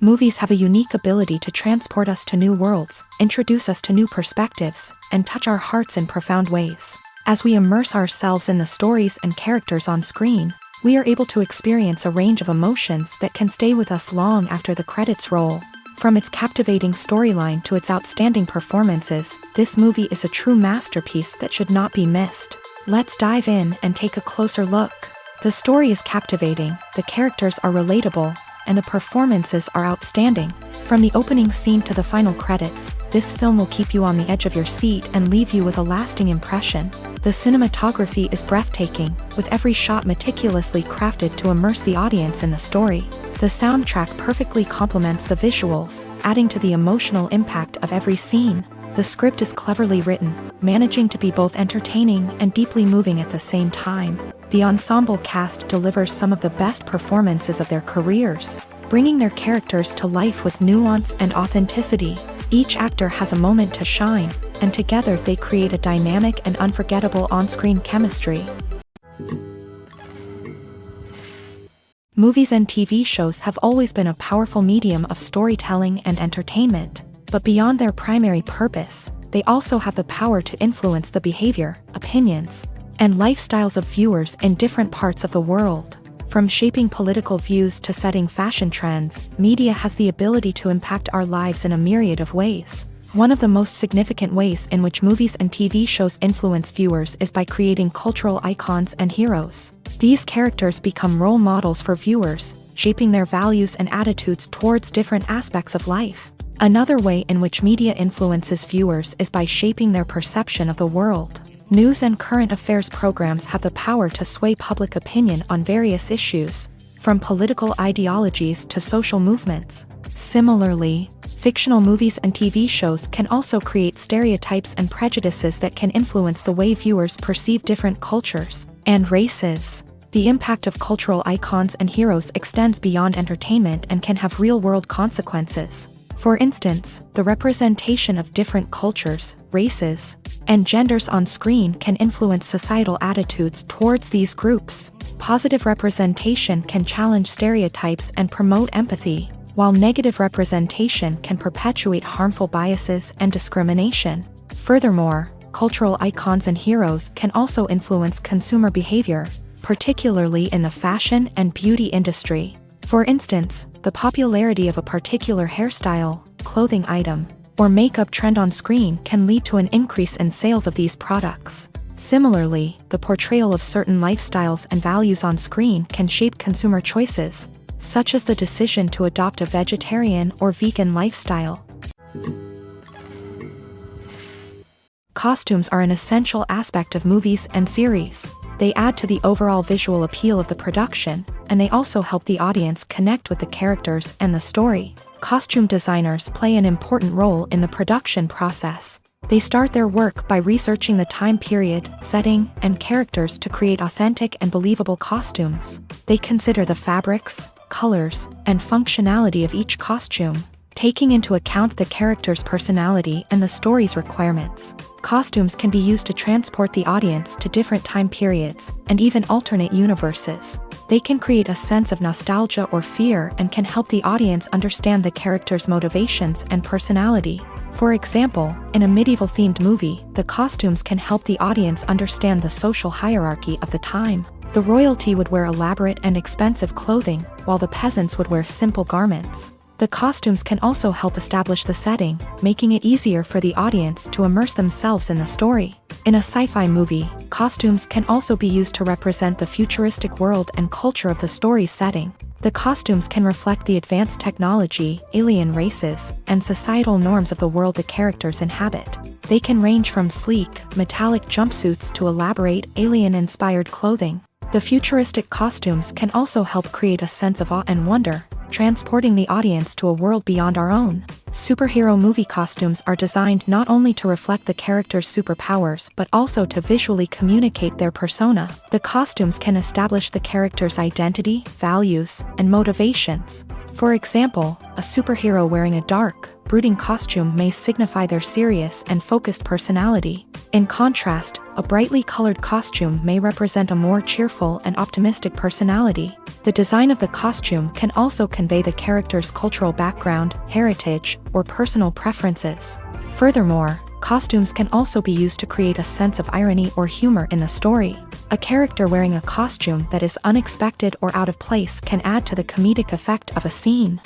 Movies have a unique ability to transport us to new worlds, introduce us to new perspectives, and touch our hearts in profound ways. As we immerse ourselves in the stories and characters on screen, we are able to experience a range of emotions that can stay with us long after the credits roll. From its captivating storyline to its outstanding performances, this movie is a true masterpiece that should not be missed. Let's dive in and take a closer look. The story is captivating, the characters are relatable, and the performances are outstanding. From the opening scene to the final credits, this film will keep you on the edge of your seat and leave you with a lasting impression. The cinematography is breathtaking, with every shot meticulously crafted to immerse the audience in the story. The soundtrack perfectly complements the visuals, adding to the emotional impact of every scene. The script is cleverly written, managing to be both entertaining and deeply moving at the same time. The ensemble cast delivers some of the best performances of their careers, bringing their characters to life with nuance and authenticity. Each actor has a moment to shine, and together they create a dynamic and unforgettable on-screen chemistry. Movies and TV shows have always been a powerful medium of storytelling and entertainment, but beyond their primary purpose, they also have the power to influence the behavior, opinions, and lifestyles of viewers in different parts of the world. From shaping political views to setting fashion trends, media has the ability to impact our lives in a myriad of ways. One of the most significant ways in which movies and TV shows influence viewers is by creating cultural icons and heroes. These characters become role models for viewers, shaping their values and attitudes towards different aspects of life. Another way in which media influences viewers is by shaping their perception of the world. News and current affairs programs have the power to sway public opinion on various issues, from political ideologies to social movements. Similarly, fictional movies and TV shows can also create stereotypes and prejudices that can influence the way viewers perceive different cultures and races. The impact of cultural icons and heroes extends beyond entertainment and can have real-world consequences. For instance, the representation of different cultures, races, and genders on screen can influence societal attitudes towards these groups. Positive representation can challenge stereotypes and promote empathy, while negative representation can perpetuate harmful biases and discrimination. Furthermore, cultural icons and heroes can also influence consumer behavior, particularly in the fashion and beauty industry. For instance, the popularity of a particular hairstyle, clothing item, or makeup trend on screen can lead to an increase in sales of these products. Similarly, the portrayal of certain lifestyles and values on screen can shape consumer choices, such as the decision to adopt a vegetarian or vegan lifestyle. Costumes are an essential aspect of movies and series. They add to the overall visual appeal of the production, and they also help the audience connect with the characters and the story. Costume designers play an important role in the production process. They start their work by researching the time period, setting, and characters to create authentic and believable costumes. They consider the fabrics, colors, and functionality of each costume, taking into account the character's personality and the story's requirements. Costumes can be used to transport the audience to different time periods and even alternate universes. They can create a sense of nostalgia or fear and can help the audience understand the character's motivations and personality. For example, in a medieval-themed movie, the costumes can help the audience understand the social hierarchy of the time. The royalty would wear elaborate and expensive clothing, while the peasants would wear simple garments. The costumes can also help establish the setting, making it easier for the audience to immerse themselves in the story. In a sci-fi movie, costumes can also be used to represent the futuristic world and culture of the story's setting. The costumes can reflect the advanced technology, alien races, and societal norms of the world the characters inhabit. They can range from sleek, metallic jumpsuits to elaborate, alien-inspired clothing. The futuristic costumes can also help create a sense of awe and wonder, transporting the audience to a world beyond our own. Superhero movie costumes are designed not only to reflect the character's superpowers but also to visually communicate their persona. The costumes can establish the character's identity, values, and motivations. For example, a superhero wearing a dark, brooding costume may signify their serious and focused personality. In contrast, a brightly colored costume may represent a more cheerful and optimistic personality. The design of the costume can also convey the character's cultural background, heritage, or personal preferences. Furthermore, costumes can also be used to create a sense of irony or humor in the story. A character wearing a costume that is unexpected or out of place can add to the comedic effect of a scene.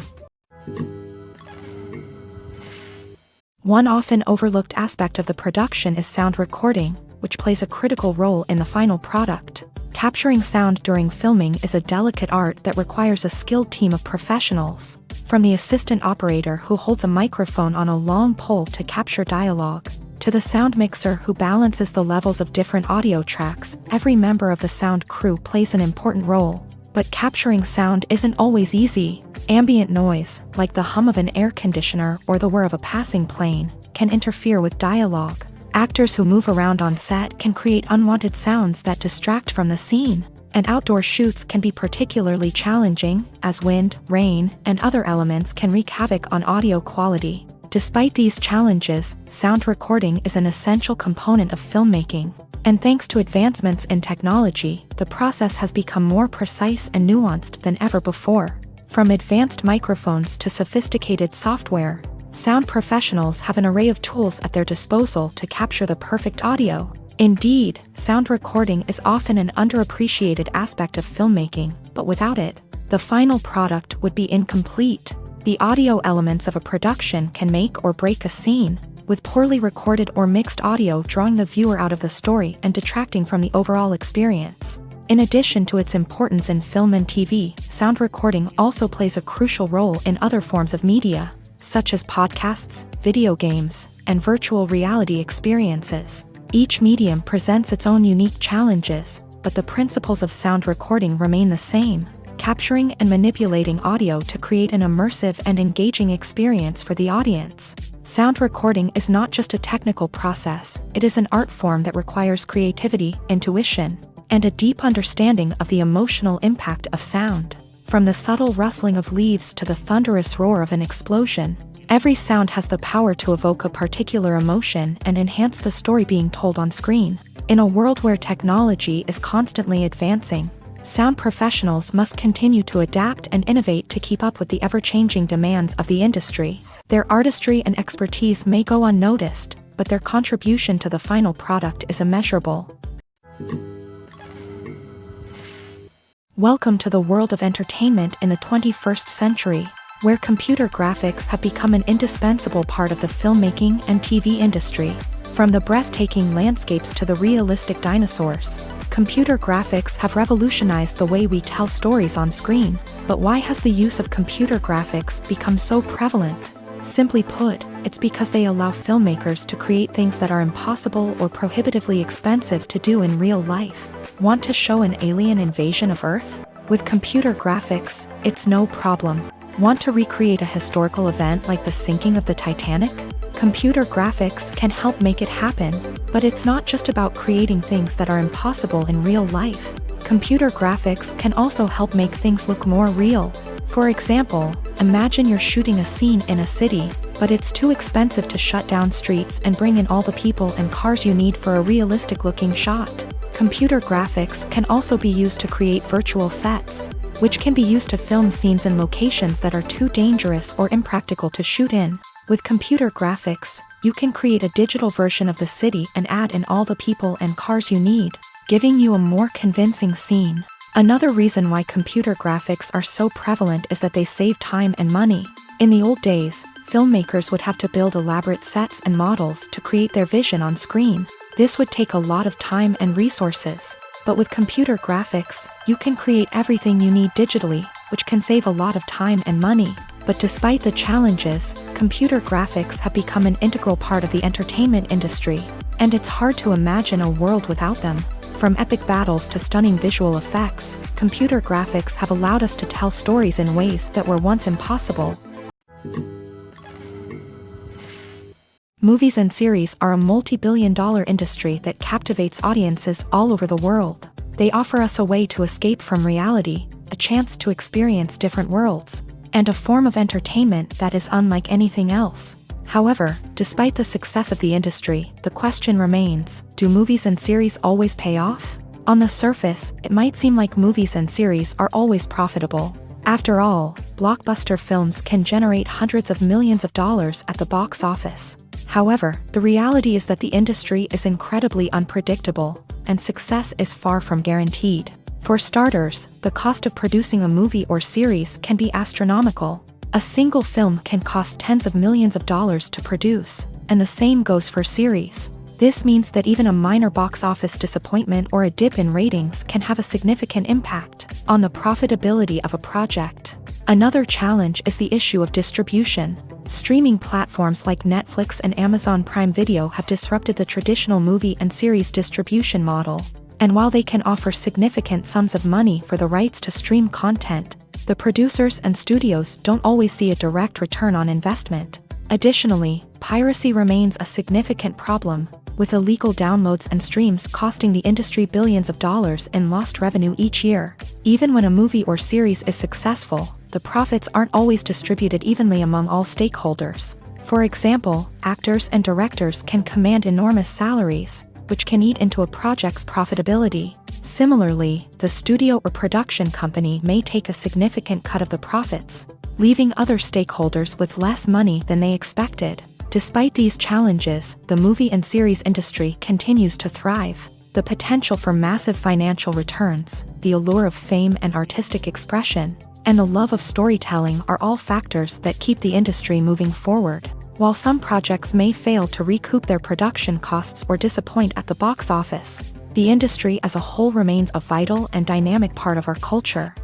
One often overlooked aspect of the production is sound recording, which plays a critical role in the final product. Capturing sound during filming is a delicate art that requires a skilled team of professionals. From the assistant operator who holds a microphone on a long pole to capture dialogue, to the sound mixer who balances the levels of different audio tracks, every member of the sound crew plays an important role. But capturing sound isn't always easy. Ambient noise, like the hum of an air conditioner or the whir of a passing plane, can interfere with dialogue. Actors who move around on set can create unwanted sounds that distract from the scene. And outdoor shoots can be particularly challenging, as wind, rain, and other elements can wreak havoc on audio quality. Despite these challenges, sound recording is an essential component of filmmaking. And thanks to advancements in technology, the process has become more precise and nuanced than ever before. From advanced microphones to sophisticated software, sound professionals have an array of tools at their disposal to capture the perfect audio. Indeed, sound recording is often an underappreciated aspect of filmmaking, but without it, the final product would be incomplete. The audio elements of a production can make or break a scene, with poorly recorded or mixed audio drawing the viewer out of the story and detracting from the overall experience. In addition to its importance in film and TV, sound recording also plays a crucial role in other forms of media, such as podcasts, video games, and virtual reality experiences. Each medium presents its own unique challenges, but the principles of sound recording remain the same, capturing and manipulating audio to create an immersive and engaging experience for the audience. Sound recording is not just a technical process, it is an art form that requires creativity, intuition, and a deep understanding of the emotional impact of sound. From the subtle rustling of leaves to the thunderous roar of an explosion, every sound has the power to evoke a particular emotion and enhance the story being told on screen. In a world where technology is constantly advancing, sound professionals must continue to adapt and innovate to keep up with the ever-changing demands of the industry. Their artistry and expertise may go unnoticed, but their contribution to the final product is immeasurable. Welcome to the world of entertainment in the 21st century, where computer graphics have become an indispensable part of the filmmaking and TV industry. From the breathtaking landscapes to the realistic dinosaurs, computer graphics have revolutionized the way we tell stories on screen. But why has the use of computer graphics become so prevalent? Simply put, it's because they allow filmmakers to create things that are impossible or prohibitively expensive to do in real life. Want to show an alien invasion of Earth? With computer graphics, it's no problem. Want to recreate a historical event like the sinking of the Titanic? Computer graphics can help make it happen, but it's not just about creating things that are impossible in real life. Computer graphics can also help make things look more real. For example, imagine you're shooting a scene in a city, but it's too expensive to shut down streets and bring in all the people and cars you need for a realistic-looking shot. Computer graphics can also be used to create virtual sets, which can be used to film scenes in locations that are too dangerous or impractical to shoot in. With computer graphics, you can create a digital version of the city and add in all the people and cars you need, giving you a more convincing scene. Another reason why computer graphics are so prevalent is that they save time and money. In the old days, filmmakers would have to build elaborate sets and models to create their vision on screen. This would take a lot of time and resources. But with computer graphics, you can create everything you need digitally, which can save a lot of time and money. But despite the challenges, computer graphics have become an integral part of the entertainment industry, and it's hard to imagine a world without them. From epic battles to stunning visual effects, computer graphics have allowed us to tell stories in ways that were once impossible. Movies and series are a multi-billion-dollar industry that captivates audiences all over the world. They offer us a way to escape from reality, a chance to experience different worlds, and a form of entertainment that is unlike anything else. However, despite the success of the industry, the question remains, do movies and series always pay off? On the surface, it might seem like movies and series are always profitable. After all, blockbuster films can generate hundreds of millions of dollars at the box office. However, the reality is that the industry is incredibly unpredictable, and success is far from guaranteed. For starters, the cost of producing a movie or series can be astronomical. A single film can cost tens of millions of dollars to produce, and the same goes for series. This means that even a minor box office disappointment or a dip in ratings can have a significant impact on the profitability of a project. Another challenge is the issue of distribution. Streaming platforms like Netflix and Amazon Prime Video have disrupted the traditional movie and series distribution model. And while they can offer significant sums of money for the rights to stream content, the producers and studios don't always see a direct return on investment. Additionally, piracy remains a significant problem, with illegal downloads and streams costing the industry billions of dollars in lost revenue each year. Even when a movie or series is successful, the profits aren't always distributed evenly among all stakeholders. For example, actors and directors can command enormous salaries, which can eat into a project's profitability. Similarly, the studio or production company may take a significant cut of the profits, leaving other stakeholders with less money than they expected. Despite these challenges, the movie and series industry continues to thrive. The potential for massive financial returns, the allure of fame and artistic expression, and the love of storytelling are all factors that keep the industry moving forward. While some projects may fail to recoup their production costs or disappoint at the box office, the industry as a whole remains a vital and dynamic part of our culture.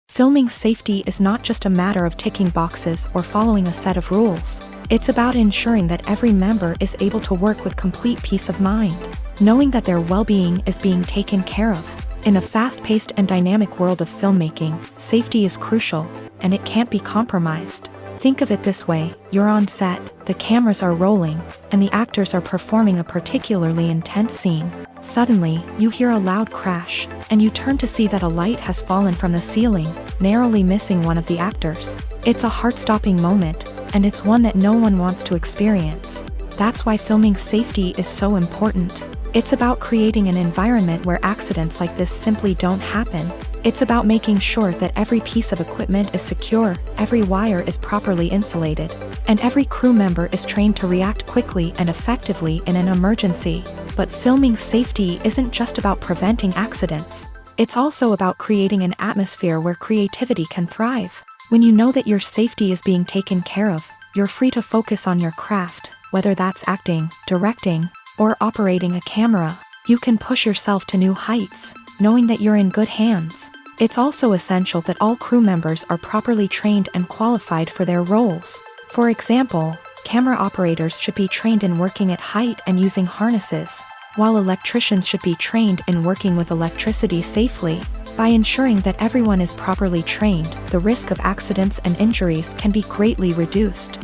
Filming safety is not just a matter of ticking boxes or following a set of rules. It's about ensuring that every member is able to work with complete peace of mind, knowing that their well-being is being taken care of. In a fast-paced and dynamic world of filmmaking, safety is crucial, and it can't be compromised. Think of it this way: you're on set, the cameras are rolling, and the actors are performing a particularly intense scene. Suddenly, you hear a loud crash, and you turn to see that a light has fallen from the ceiling, narrowly missing one of the actors. It's a heart-stopping moment, and it's one that no one wants to experience. That's why filming safety is so important. It's about creating an environment where accidents like this simply don't happen. It's about making sure that every piece of equipment is secure, every wire is properly insulated, and every crew member is trained to react quickly and effectively in an emergency. But filming safety isn't just about preventing accidents. It's also about creating an atmosphere where creativity can thrive. When you know that your safety is being taken care of, you're free to focus on your craft, whether that's acting, directing, or operating a camera. You can push yourself to new heights, knowing that you're in good hands. It's also essential that all crew members are properly trained and qualified for their roles. For example, camera operators should be trained in working at height and using harnesses, while electricians should be trained in working with electricity safely. By ensuring that everyone is properly trained, the risk of accidents and injuries can be greatly reduced.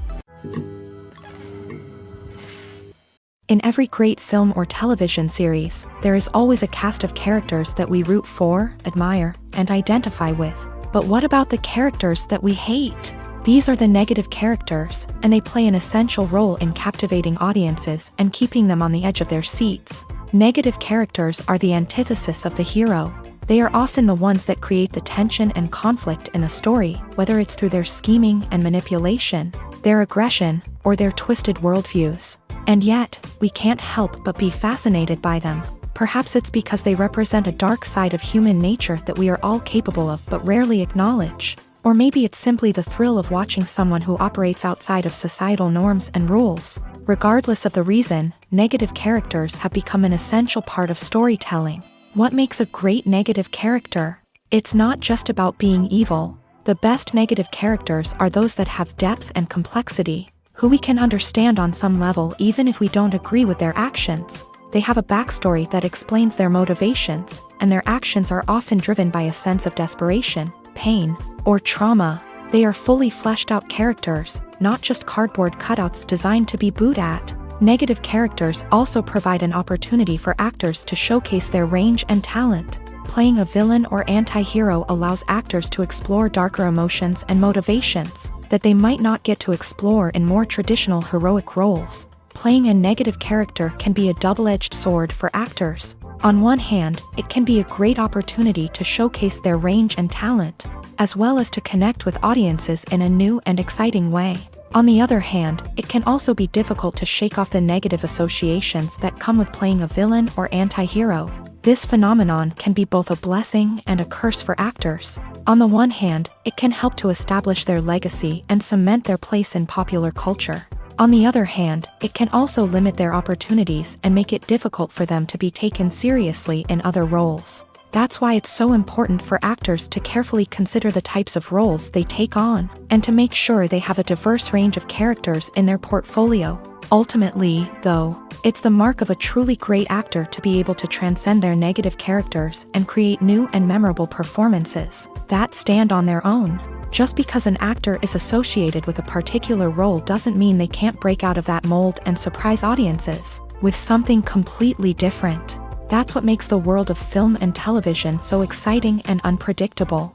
In every great film or television series, there is always a cast of characters that we root for, admire, and identify with. But what about the characters that we hate? These are the negative characters, and they play an essential role in captivating audiences and keeping them on the edge of their seats. Negative characters are the antithesis of the hero. They are often the ones that create the tension and conflict in the story, whether it's through their scheming and manipulation, their aggression, or their twisted worldviews. And yet, we can't help but be fascinated by them. Perhaps it's because they represent a dark side of human nature that we are all capable of but rarely acknowledge. Or maybe it's simply the thrill of watching someone who operates outside of societal norms and rules. Regardless of the reason, negative characters have become an essential part of storytelling. What makes a great negative character? It's not just about being evil. The best negative characters are those that have depth and complexity, who we can understand on some level even if we don't agree with their actions. They have a backstory that explains their motivations, and their actions are often driven by a sense of desperation, pain, or trauma. They are fully fleshed out characters, not just cardboard cutouts designed to be booed at. Negative characters also provide an opportunity for actors to showcase their range and talent. Playing a villain or anti-hero allows actors to explore darker emotions and motivations that they might not get to explore in more traditional heroic roles. Playing a negative character can be a double-edged sword for actors. On one hand, it can be a great opportunity to showcase their range and talent, as well as to connect with audiences in a new and exciting way. On the other hand, it can also be difficult to shake off the negative associations that come with playing a villain or anti-hero. This phenomenon can be both a blessing and a curse for actors. On the one hand, it can help to establish their legacy and cement their place in popular culture. On the other hand, it can also limit their opportunities and make it difficult for them to be taken seriously in other roles. That's why it's so important for actors to carefully consider the types of roles they take on, and to make sure they have a diverse range of characters in their portfolio. Ultimately, though, it's the mark of a truly great actor to be able to transcend their negative characters and create new and memorable performances that stand on their own. Just because an actor is associated with a particular role doesn't mean they can't break out of that mold and surprise audiences with something completely different. That's what makes the world of film and television so exciting and unpredictable.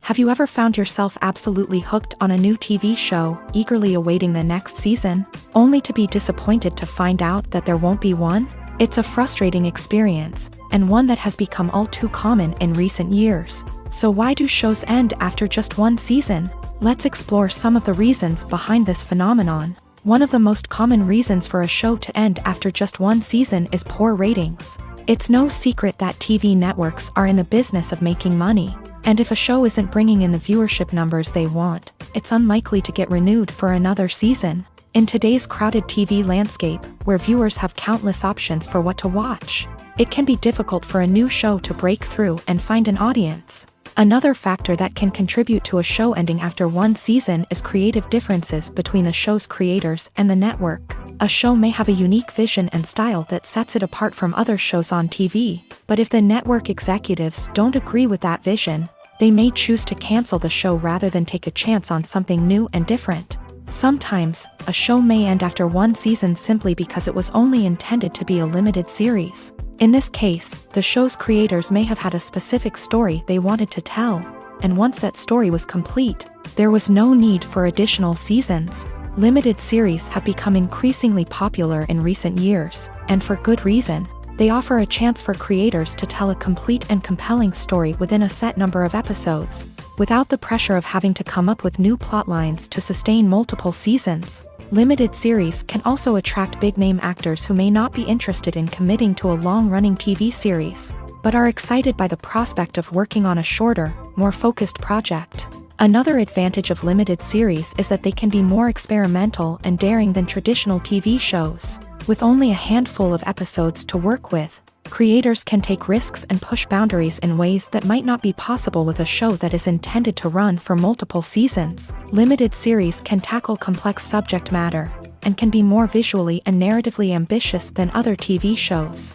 Have you ever found yourself absolutely hooked on a new TV show, eagerly awaiting the next season, only to be disappointed to find out that there won't be one? It's a frustrating experience, and one that has become all too common in recent years. So why do shows end after just one season? Let's explore some of the reasons behind this phenomenon. One of the most common reasons for a show to end after just one season is poor ratings. It's no secret that TV networks are in the business of making money, and if a show isn't bringing in the viewership numbers they want, it's unlikely to get renewed for another season. In today's crowded TV landscape, where viewers have countless options for what to watch, it can be difficult for a new show to break through and find an audience. Another factor that can contribute to a show ending after one season is creative differences between the show's creators and the network. A show may have a unique vision and style that sets it apart from other shows on TV, but if the network executives don't agree with that vision, they may choose to cancel the show rather than take a chance on something new and different. Sometimes, a show may end after one season simply because it was only intended to be a limited series. In this case, the show's creators may have had a specific story they wanted to tell, and once that story was complete, there was no need for additional seasons. Limited series have become increasingly popular in recent years, and for good reason. They offer a chance for creators to tell a complete and compelling story within a set number of episodes, without the pressure of having to come up with new plotlines to sustain multiple seasons. Limited series can also attract big-name actors who may not be interested in committing to a long-running TV series, but are excited by the prospect of working on a shorter, more focused project. Another advantage of limited series is that they can be more experimental and daring than traditional TV shows. With only a handful of episodes to work with, creators can take risks and push boundaries in ways that might not be possible with a show that is intended to run for multiple seasons. Limited series can tackle complex subject matter, and can be more visually and narratively ambitious than other TV shows.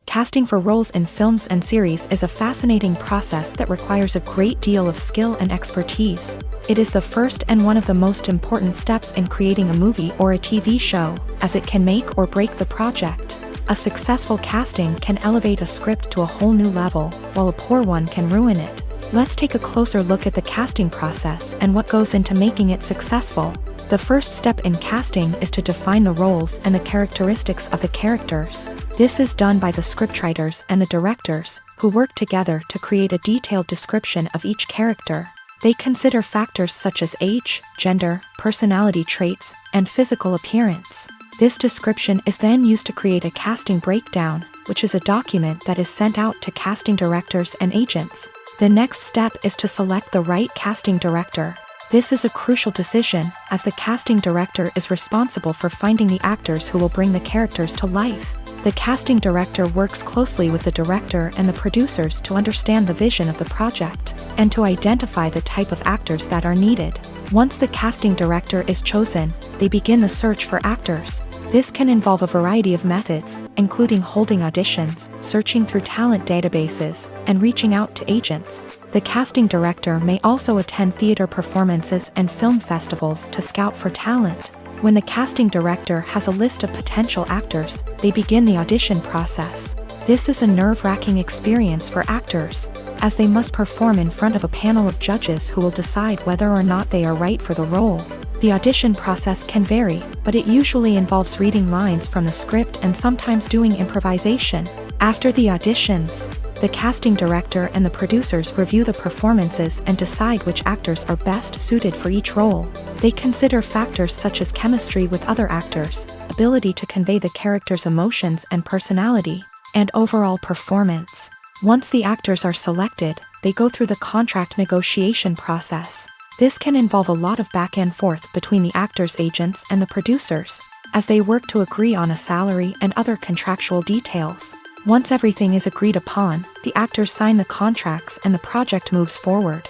Casting for roles in films and series is a fascinating process that requires a great deal of skill and expertise. It is the first and one of the most important steps in creating a movie or a TV show, as it can make or break the project. A successful casting can elevate a script to a whole new level, while a poor one can ruin it. Let's take a closer look at the casting process and what goes into making it successful. The first step in casting is to define the roles and the characteristics of the characters. This is done by the scriptwriters and the directors, who work together to create a detailed description of each character. They consider factors such as age, gender, personality traits, and physical appearance. This description is then used to create a casting breakdown, which is a document that is sent out to casting directors and agents. The next step is to select the right casting director. This is a crucial decision, as the casting director is responsible for finding the actors who will bring the characters to life. The casting director works closely with the director and the producers to understand the vision of the project, and to identify the type of actors that are needed. Once the casting director is chosen, they begin the search for actors. This can involve a variety of methods, including holding auditions, searching through talent databases, and reaching out to agents. The casting director may also attend theater performances and film festivals to scout for talent. When the casting director has a list of potential actors, they begin the audition process. This is a nerve-wracking experience for actors, as they must perform in front of a panel of judges who will decide whether or not they are right for the role. The audition process can vary, but it usually involves reading lines from the script and sometimes doing improvisation. After the auditions, the casting director and the producers review the performances and decide which actors are best suited for each role. They consider factors such as chemistry with other actors, ability to convey the character's emotions and personality, and overall performance. Once the actors are selected, they go through the contract negotiation process. This can involve a lot of back and forth between the actors' agents and the producers, as they work to agree on a salary and other contractual details. Once everything is agreed upon, the actors sign the contracts and the project moves forward.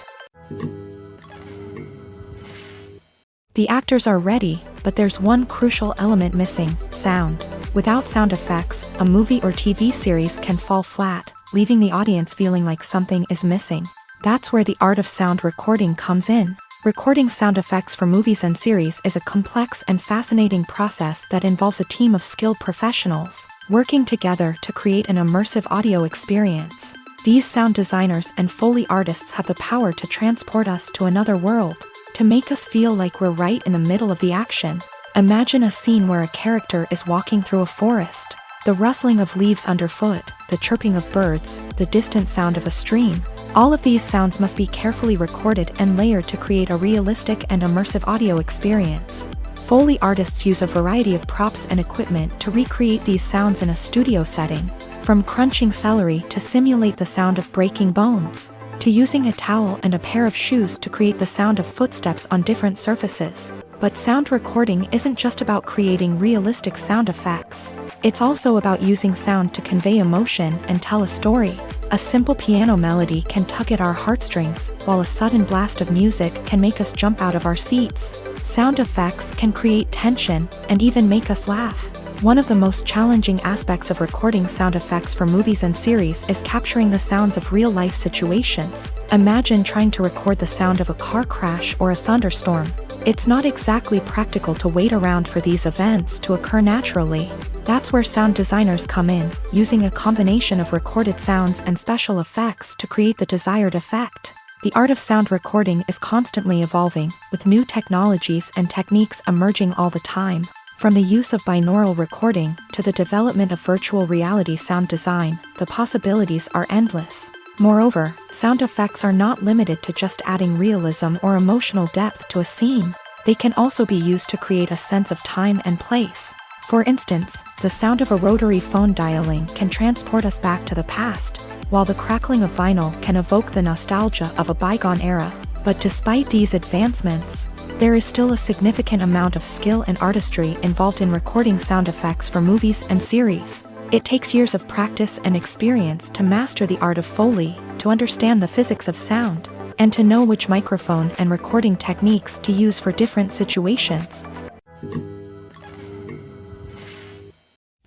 The actors are ready, but there's one crucial element missing: sound. Without sound effects, a movie or TV series can fall flat, leaving the audience feeling like something is missing. That's where the art of sound recording comes in. Recording sound effects for movies and series is a complex and fascinating process that involves a team of skilled professionals working together to create an immersive audio experience. These sound designers and Foley artists have the power to transport us to another world, to make us feel like we're right in the middle of the action. Imagine a scene where a character is walking through a forest. The rustling of leaves underfoot, the chirping of birds, the distant sound of a stream. All of these sounds must be carefully recorded and layered to create a realistic and immersive audio experience. Foley artists use a variety of props and equipment to recreate these sounds in a studio setting, from crunching celery to simulate the sound of breaking bones, to using a towel and a pair of shoes to create the sound of footsteps on different surfaces. But sound recording isn't just about creating realistic sound effects. It's also about using sound to convey emotion and tell a story. A simple piano melody can tug at our heartstrings, while a sudden blast of music can make us jump out of our seats. Sound effects can create tension and even make us laugh. One of the most challenging aspects of recording sound effects for movies and series is capturing the sounds of real-life situations. Imagine trying to record the sound of a car crash or a thunderstorm. It's not exactly practical to wait around for these events to occur naturally. That's where sound designers come in, using a combination of recorded sounds and special effects to create the desired effect. The art of sound recording is constantly evolving, with new technologies and techniques emerging all the time. From the use of binaural recording to the development of virtual reality sound design, the possibilities are endless. Moreover, sound effects are not limited to just adding realism or emotional depth to a scene. They can also be used to create a sense of time and place. For instance, the sound of a rotary phone dialing can transport us back to the past, while the crackling of vinyl can evoke the nostalgia of a bygone era. But despite these advancements, there is still a significant amount of skill and artistry involved in recording sound effects for movies and series. It takes years of practice and experience to master the art of Foley, to understand the physics of sound, and to know which microphone and recording techniques to use for different situations.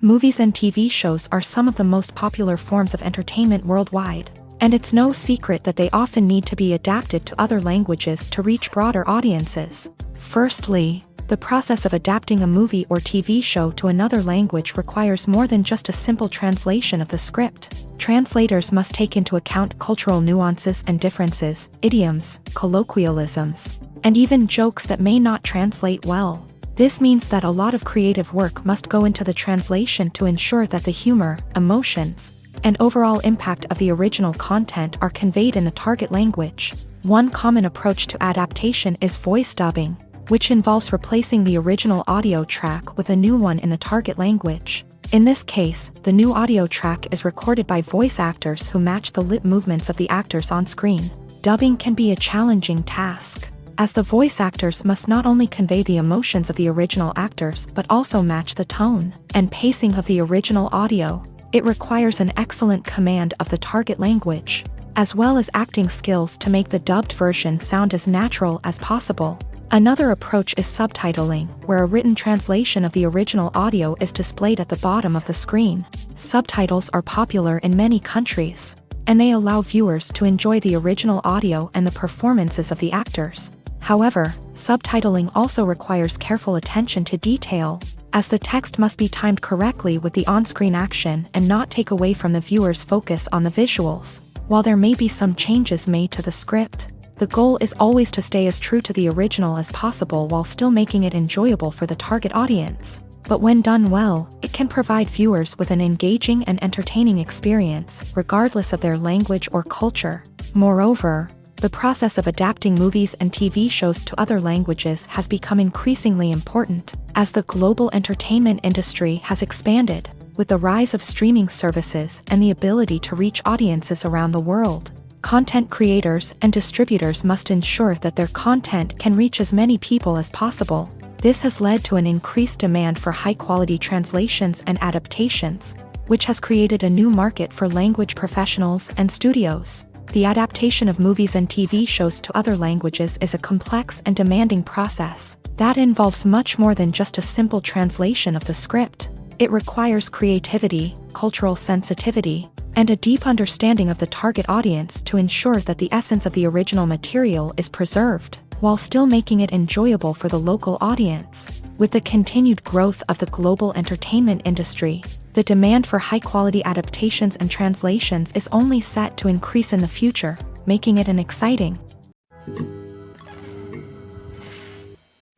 Movies and TV shows are some of the most popular forms of entertainment worldwide, and it's no secret that they often need to be adapted to other languages to reach broader audiences. Firstly, the process of adapting a movie or TV show to another language requires more than just a simple translation of the script. Translators must take into account cultural nuances and differences, idioms, colloquialisms, and even jokes that may not translate well. This means that a lot of creative work must go into the translation to ensure that the humor, emotions, and overall impact of the original content are conveyed in the target language. One common approach to adaptation is voice dubbing, which involves replacing the original audio track with a new one in the target language. In this case, the new audio track is recorded by voice actors who match the lip movements of the actors on screen. Dubbing can be a challenging task, as the voice actors must not only convey the emotions of the original actors but also match the tone and pacing of the original audio. It requires an excellent command of the target language, as well as acting skills to make the dubbed version sound as natural as possible. Another approach is subtitling, where a written translation of the original audio is displayed at the bottom of the screen. Subtitles are popular in many countries, and they allow viewers to enjoy the original audio and the performances of the actors. However, subtitling also requires careful attention to detail, as the text must be timed correctly with the on-screen action and not take away from the viewer's focus on the visuals. While there may be some changes made to the script, the goal is always to stay as true to the original as possible while still making it enjoyable for the target audience. But when done well, it can provide viewers with an engaging and entertaining experience, regardless of their language or culture. Moreover, the process of adapting movies and TV shows to other languages has become increasingly important, as the global entertainment industry has expanded, with the rise of streaming services and the ability to reach audiences around the world. Content creators and distributors must ensure that their content can reach as many people as possible. This has led to an increased demand for high-quality translations and adaptations, which has created a new market for language professionals and studios. The adaptation of movies and TV shows to other languages is a complex and demanding process that involves much more than just a simple translation of the script. It requires creativity, cultural sensitivity, and a deep understanding of the target audience to ensure that the essence of the original material is preserved, while still making it enjoyable for the local audience. With the continued growth of the global entertainment industry, the demand for high-quality adaptations and translations is only set to increase in the future, making it an exciting.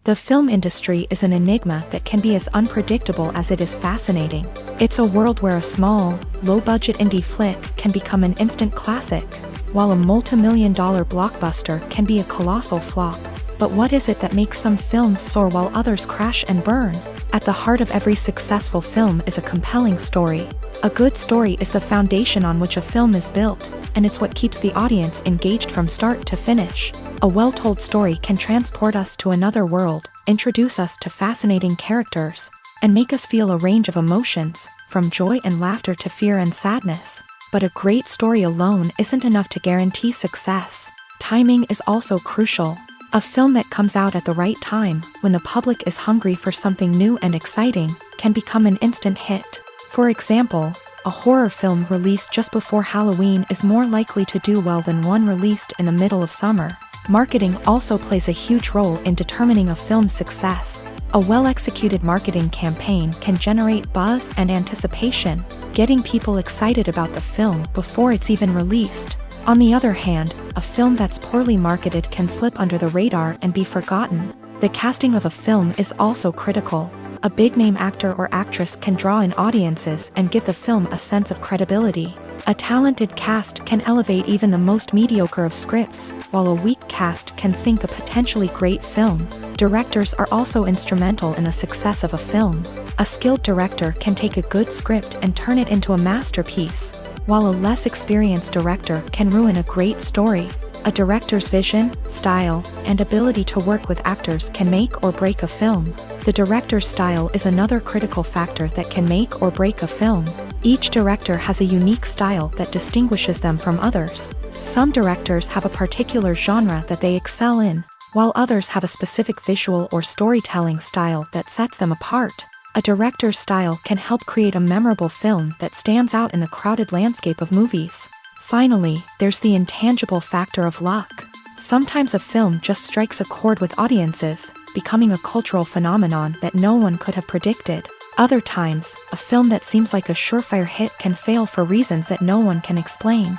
The film industry is an enigma that can be as unpredictable as it is fascinating. It's a world where a small, low-budget indie flick can become an instant classic, while a multi-million-dollar blockbuster can be a colossal flop. But what is it that makes some films soar while others crash and burn? At the heart of every successful film is a compelling story. A good story is the foundation on which a film is built, and it's what keeps the audience engaged from start to finish. A well-told story can transport us to another world, introduce us to fascinating characters, and make us feel a range of emotions, from joy and laughter to fear and sadness. But a great story alone isn't enough to guarantee success. Timing is also crucial. A film that comes out at the right time, when the public is hungry for something new and exciting, can become an instant hit. For example, a horror film released just before Halloween is more likely to do well than one released in the middle of summer. Marketing also plays a huge role in determining a film's success. A well-executed marketing campaign can generate buzz and anticipation, getting people excited about the film before it's even released. On the other hand, a film that's poorly marketed can slip under the radar and be forgotten. The casting of a film is also critical. A big-name actor or actress can draw in audiences and give the film a sense of credibility. A talented cast can elevate even the most mediocre of scripts, while a weak cast can sink a potentially great film. Directors are also instrumental in the success of a film. A skilled director can take a good script and turn it into a masterpiece, while a less experienced director can ruin a great story. A director's vision, style, and ability to work with actors can make or break a film. The director's style is another critical factor that can make or break a film. Each director has a unique style that distinguishes them from others. Some directors have a particular genre that they excel in, while others have a specific visual or storytelling style that sets them apart. A director's style can help create a memorable film that stands out in the crowded landscape of movies. Finally, there's the intangible factor of luck. Sometimes a film just strikes a chord with audiences, becoming a cultural phenomenon that no one could have predicted. Other times, a film that seems like a surefire hit can fail for reasons that no one can explain.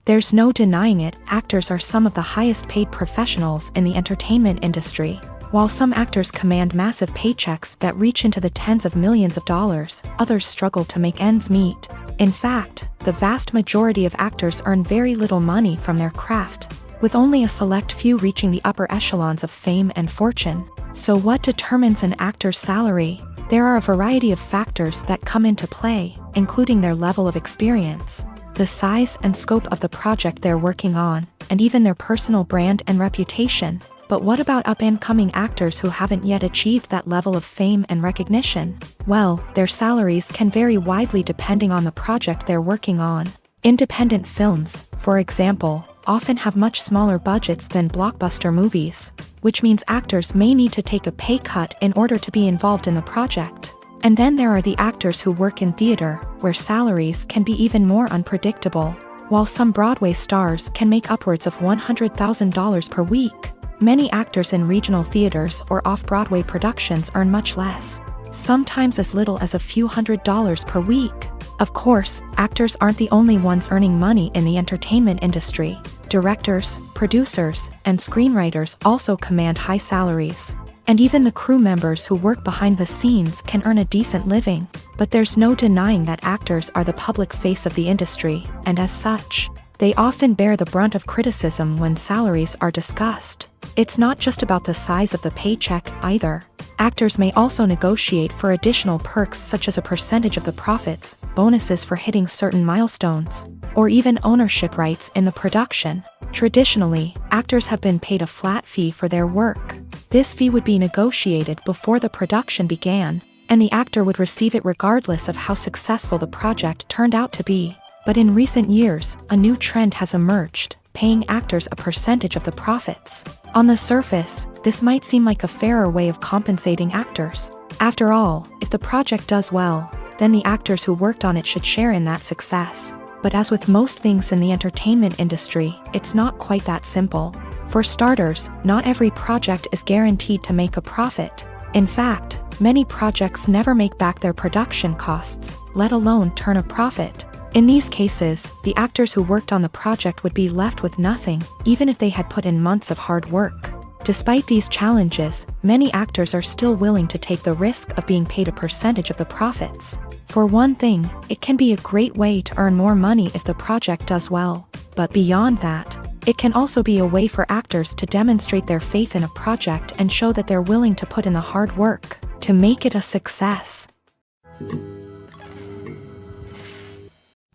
There's no denying it, actors are some of the highest paid professionals in the entertainment industry. While some actors command massive paychecks that reach into the tens of millions of dollars, others struggle to make ends meet. In fact, the vast majority of actors earn very little money from their craft, with only a select few reaching the upper echelons of fame and fortune. So what determines an actor's salary? There are a variety of factors that come into play, including their level of experience, the size and scope of the project they're working on, and even their personal brand and reputation. But what about up-and-coming actors who haven't yet achieved that level of fame and recognition? Well, their salaries can vary widely depending on the project they're working on. Independent films, for example, often have much smaller budgets than blockbuster movies, which means actors may need to take a pay cut in order to be involved in the project. And then there are the actors who work in theater, where salaries can be even more unpredictable. While some Broadway stars can make upwards of $100,000 per week, many actors in regional theaters or off-Broadway productions earn much less, sometimes as little as a few $100s per week. Of course, actors aren't the only ones earning money in the entertainment industry. Directors, producers, and screenwriters also command high salaries. And even the crew members who work behind the scenes can earn a decent living. But there's no denying that actors are the public face of the industry, and as such, they often bear the brunt of criticism when salaries are discussed. It's not just about the size of the paycheck, either. Actors may also negotiate for additional perks such as a percentage of the profits, bonuses for hitting certain milestones, or even ownership rights in the production. Traditionally, actors have been paid a flat fee for their work. This fee would be negotiated before the production began, and the actor would receive it regardless of how successful the project turned out to be. But in recent years, a new trend has emerged, paying actors a percentage of the profits. On the surface, this might seem like a fairer way of compensating actors. After all, if the project does well, then the actors who worked on it should share in that success. But as with most things in the entertainment industry, it's not quite that simple. For starters, not every project is guaranteed to make a profit. In fact, many projects never make back their production costs, let alone turn a profit. In these cases, the actors who worked on the project would be left with nothing, even if they had put in months of hard work. Despite these challenges, many actors are still willing to take the risk of being paid a percentage of the profits. For one thing, it can be a great way to earn more money if the project does well. But beyond that, it can also be a way for actors to demonstrate their faith in a project and show that they're willing to put in the hard work to make it a success.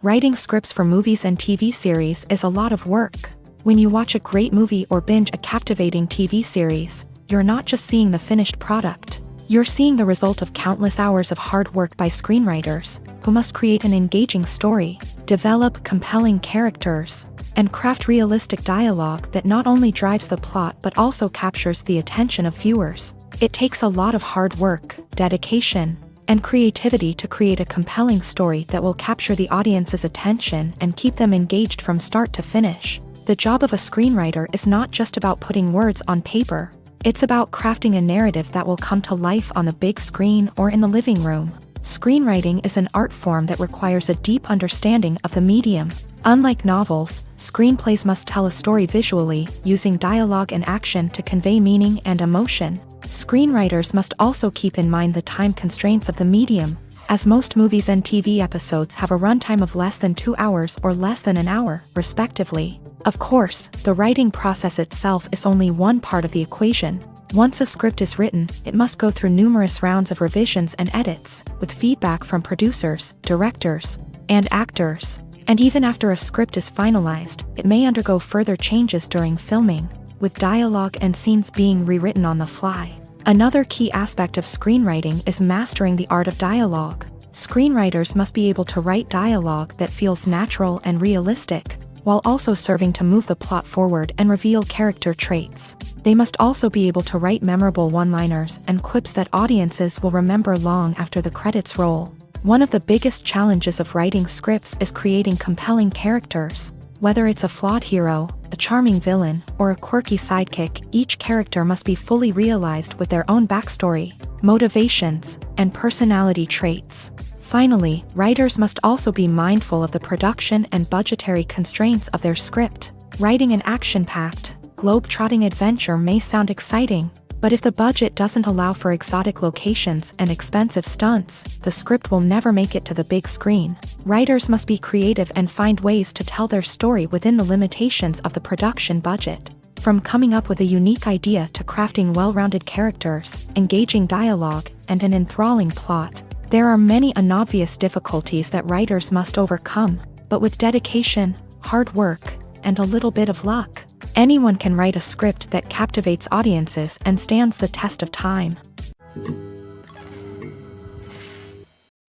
Writing scripts for movies and TV series is a lot of work. When you watch a great movie or binge a captivating TV series, you're not just seeing the finished product. You're seeing the result of countless hours of hard work by screenwriters, who must create an engaging story, develop compelling characters, and craft realistic dialogue that not only drives the plot but also captures the attention of viewers. It takes a lot of hard work, dedication, and creativity to create a compelling story that will capture the audience's attention and keep them engaged from start to finish. The job of a screenwriter is not just about putting words on paper. It's about crafting a narrative that will come to life on the big screen or in the living room. Screenwriting is an art form that requires a deep understanding of the medium. Unlike novels, screenplays must tell a story visually, using dialogue and action to convey meaning and emotion. Screenwriters must also keep in mind the time constraints of the medium, as most movies and TV episodes have a runtime of less than 2 hours or less than an hour, respectively. Of course, the writing process itself is only one part of the equation. Once a script is written, it must go through numerous rounds of revisions and edits, with feedback from producers, directors, and actors. And even after a script is finalized, it may undergo further changes during filming, with dialogue and scenes being rewritten on the fly. Another key aspect of screenwriting is mastering the art of dialogue. Screenwriters must be able to write dialogue that feels natural and realistic, while also serving to move the plot forward and reveal character traits. They must also be able to write memorable one-liners and quips that audiences will remember long after the credits roll. One of the biggest challenges of writing scripts is creating compelling characters. Whether it's a flawed hero, a charming villain, or a quirky sidekick, each character must be fully realized with their own backstory, motivations, and personality traits. Finally, writers must also be mindful of the production and budgetary constraints of their script. Writing an action-packed, globe-trotting adventure may sound exciting, But if the budget doesn't allow for exotic locations and expensive stunts, the script will never make it to the big screen. Writers must be creative and find ways to tell their story within the limitations of the production budget. From coming up with a unique idea to crafting well-rounded characters, engaging dialogue, and an enthralling plot, there are many unobvious difficulties that writers must overcome, but with dedication, hard work, and a little bit of luck, anyone can write a script that captivates audiences and stands the test of time.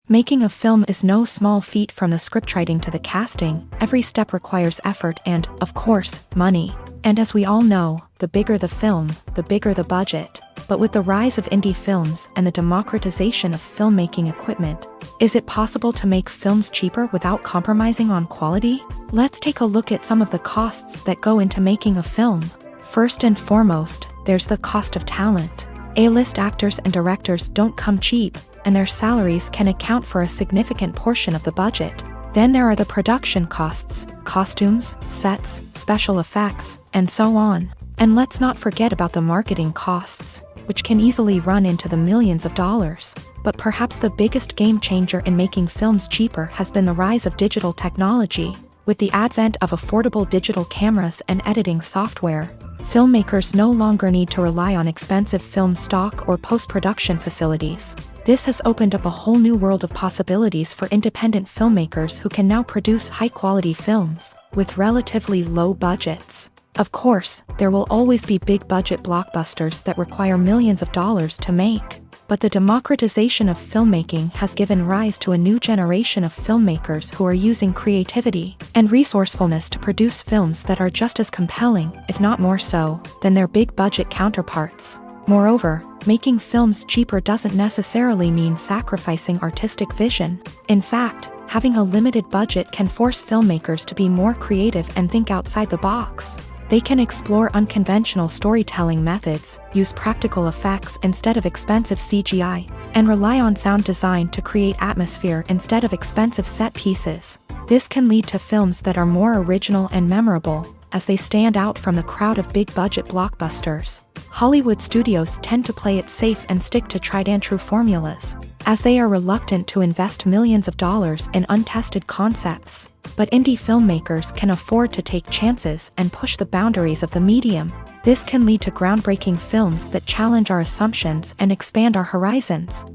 Making a film is no small feat. From the scriptwriting to the casting, every step requires effort and, of course, money. And as we all know, the bigger the film, the bigger the budget. But with the rise of indie films and the democratization of filmmaking equipment, is it possible to make films cheaper without compromising on quality? Let's take a look at some of the costs that go into making a film. First and foremost, there's the cost of talent. A-list actors and directors don't come cheap, and their salaries can account for a significant portion of the budget. Then there are the production costs, costumes, sets, special effects, and so on. And let's not forget about the marketing costs, which can easily run into the millions of dollars. But perhaps the biggest game changer in making films cheaper has been the rise of digital technology. With the advent of affordable digital cameras and editing software, filmmakers no longer need to rely on expensive film stock or post-production facilities. This has opened up a whole new world of possibilities for independent filmmakers who can now produce high-quality films with relatively low budgets. Of course, there will always be big-budget blockbusters that require millions of dollars to make. But the democratization of filmmaking has given rise to a new generation of filmmakers who are using creativity and resourcefulness to produce films that are just as compelling, if not more so, than their big-budget counterparts. Moreover, making films cheaper doesn't necessarily mean sacrificing artistic vision. In fact, having a limited budget can force filmmakers to be more creative and think outside the box. They can explore unconventional storytelling methods, use practical effects instead of expensive CGI, and rely on sound design to create atmosphere instead of expensive set pieces. This can lead to films that are more original and memorable, as they stand out from the crowd of big-budget blockbusters. Hollywood studios tend to play it safe and stick to tried-and-true formulas, as they are reluctant to invest millions of dollars in untested concepts. But indie filmmakers can afford to take chances and push the boundaries of the medium. This can lead to groundbreaking films that challenge our assumptions and expand our horizons.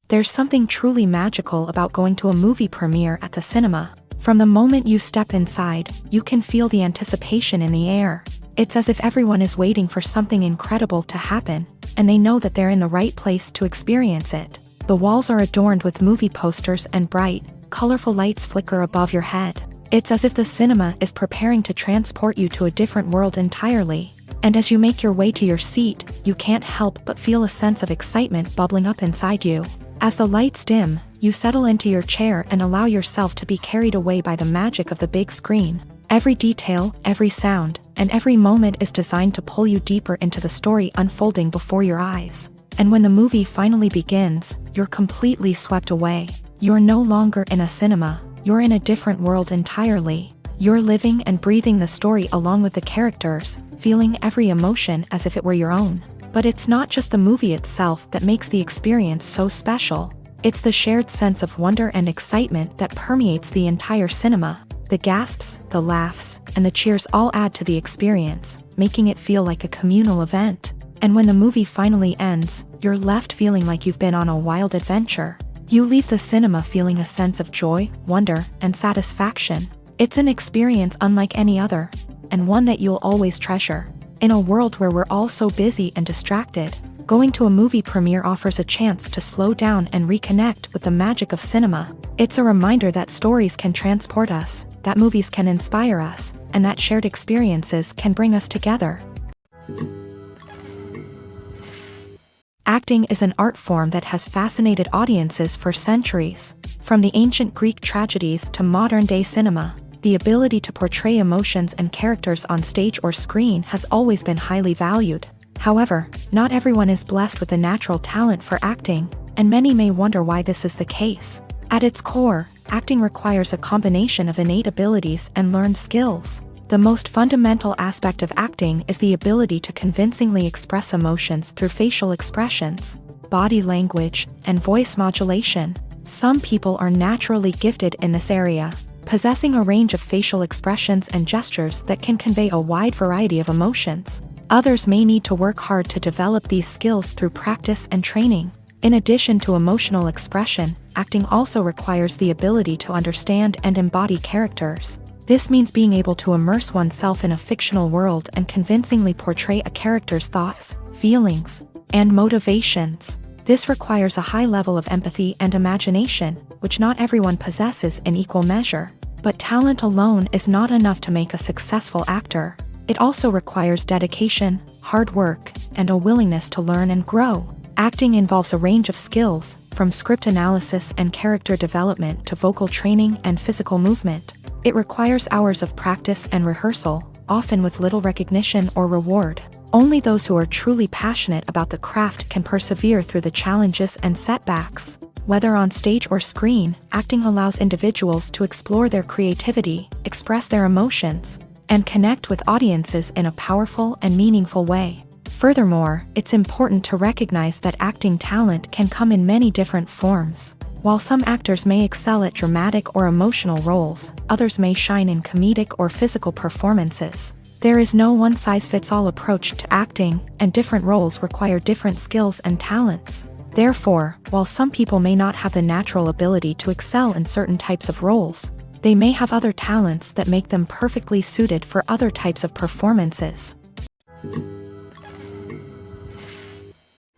There's something truly magical about going to a movie premiere at the cinema. From the moment you step inside, you can feel the anticipation in the air. It's as if everyone is waiting for something incredible to happen, and they know that they're in the right place to experience it. The walls are adorned with movie posters and bright, colorful lights flicker above your head. It's as if the cinema is preparing to transport you to a different world entirely. And as you make your way to your seat, you can't help but feel a sense of excitement bubbling up inside you. As the lights dim, you settle into your chair and allow yourself to be carried away by the magic of the big screen. Every detail, every sound, and every moment is designed to pull you deeper into the story unfolding before your eyes. And when the movie finally begins, you're completely swept away. You're no longer in a cinema, you're in a different world entirely. You're living and breathing the story along with the characters, feeling every emotion as if it were your own. But it's not just the movie itself that makes the experience so special. It's the shared sense of wonder and excitement that permeates the entire cinema. The gasps, the laughs, and the cheers all add to the experience, making it feel like a communal event. And when the movie finally ends, you're left feeling like you've been on a wild adventure. You leave the cinema feeling a sense of joy, wonder, and satisfaction. It's an experience unlike any other, and one that you'll always treasure. In a world where we're all so busy and distracted, going to a movie premiere offers a chance to slow down and reconnect with the magic of cinema. It's a reminder that stories can transport us, that movies can inspire us, and that shared experiences can bring us together. Acting is an art form that has fascinated audiences for centuries. From the ancient Greek tragedies to modern-day cinema, the ability to portray emotions and characters on stage or screen has always been highly valued. However, not everyone is blessed with the natural talent for acting, and many may wonder why this is the case. At its core, acting requires a combination of innate abilities and learned skills. The most fundamental aspect of acting is the ability to convincingly express emotions through facial expressions, body language, and voice modulation. Some people are naturally gifted in this area, possessing a range of facial expressions and gestures that can convey a wide variety of emotions. Others may need to work hard to develop these skills through practice and training. In addition to emotional expression, acting also requires the ability to understand and embody characters. This means being able to immerse oneself in a fictional world and convincingly portray a character's thoughts, feelings, and motivations. This requires a high level of empathy and imagination, which not everyone possesses in equal measure. But talent alone is not enough to make a successful actor. It also requires dedication, hard work, and a willingness to learn and grow. Acting involves a range of skills, from script analysis and character development to vocal training and physical movement. It requires hours of practice and rehearsal, often with little recognition or reward. Only those who are truly passionate about the craft can persevere through the challenges and setbacks. Whether on stage or screen, acting allows individuals to explore their creativity, express their emotions, and connect with audiences in a powerful and meaningful way. Furthermore, it's important to recognize that acting talent can come in many different forms. While some actors may excel at dramatic or emotional roles, others may shine in comedic or physical performances. There is no one-size-fits-all approach to acting, and different roles require different skills and talents. Therefore, while some people may not have the natural ability to excel in certain types of roles, they may have other talents that make them perfectly suited for other types of performances.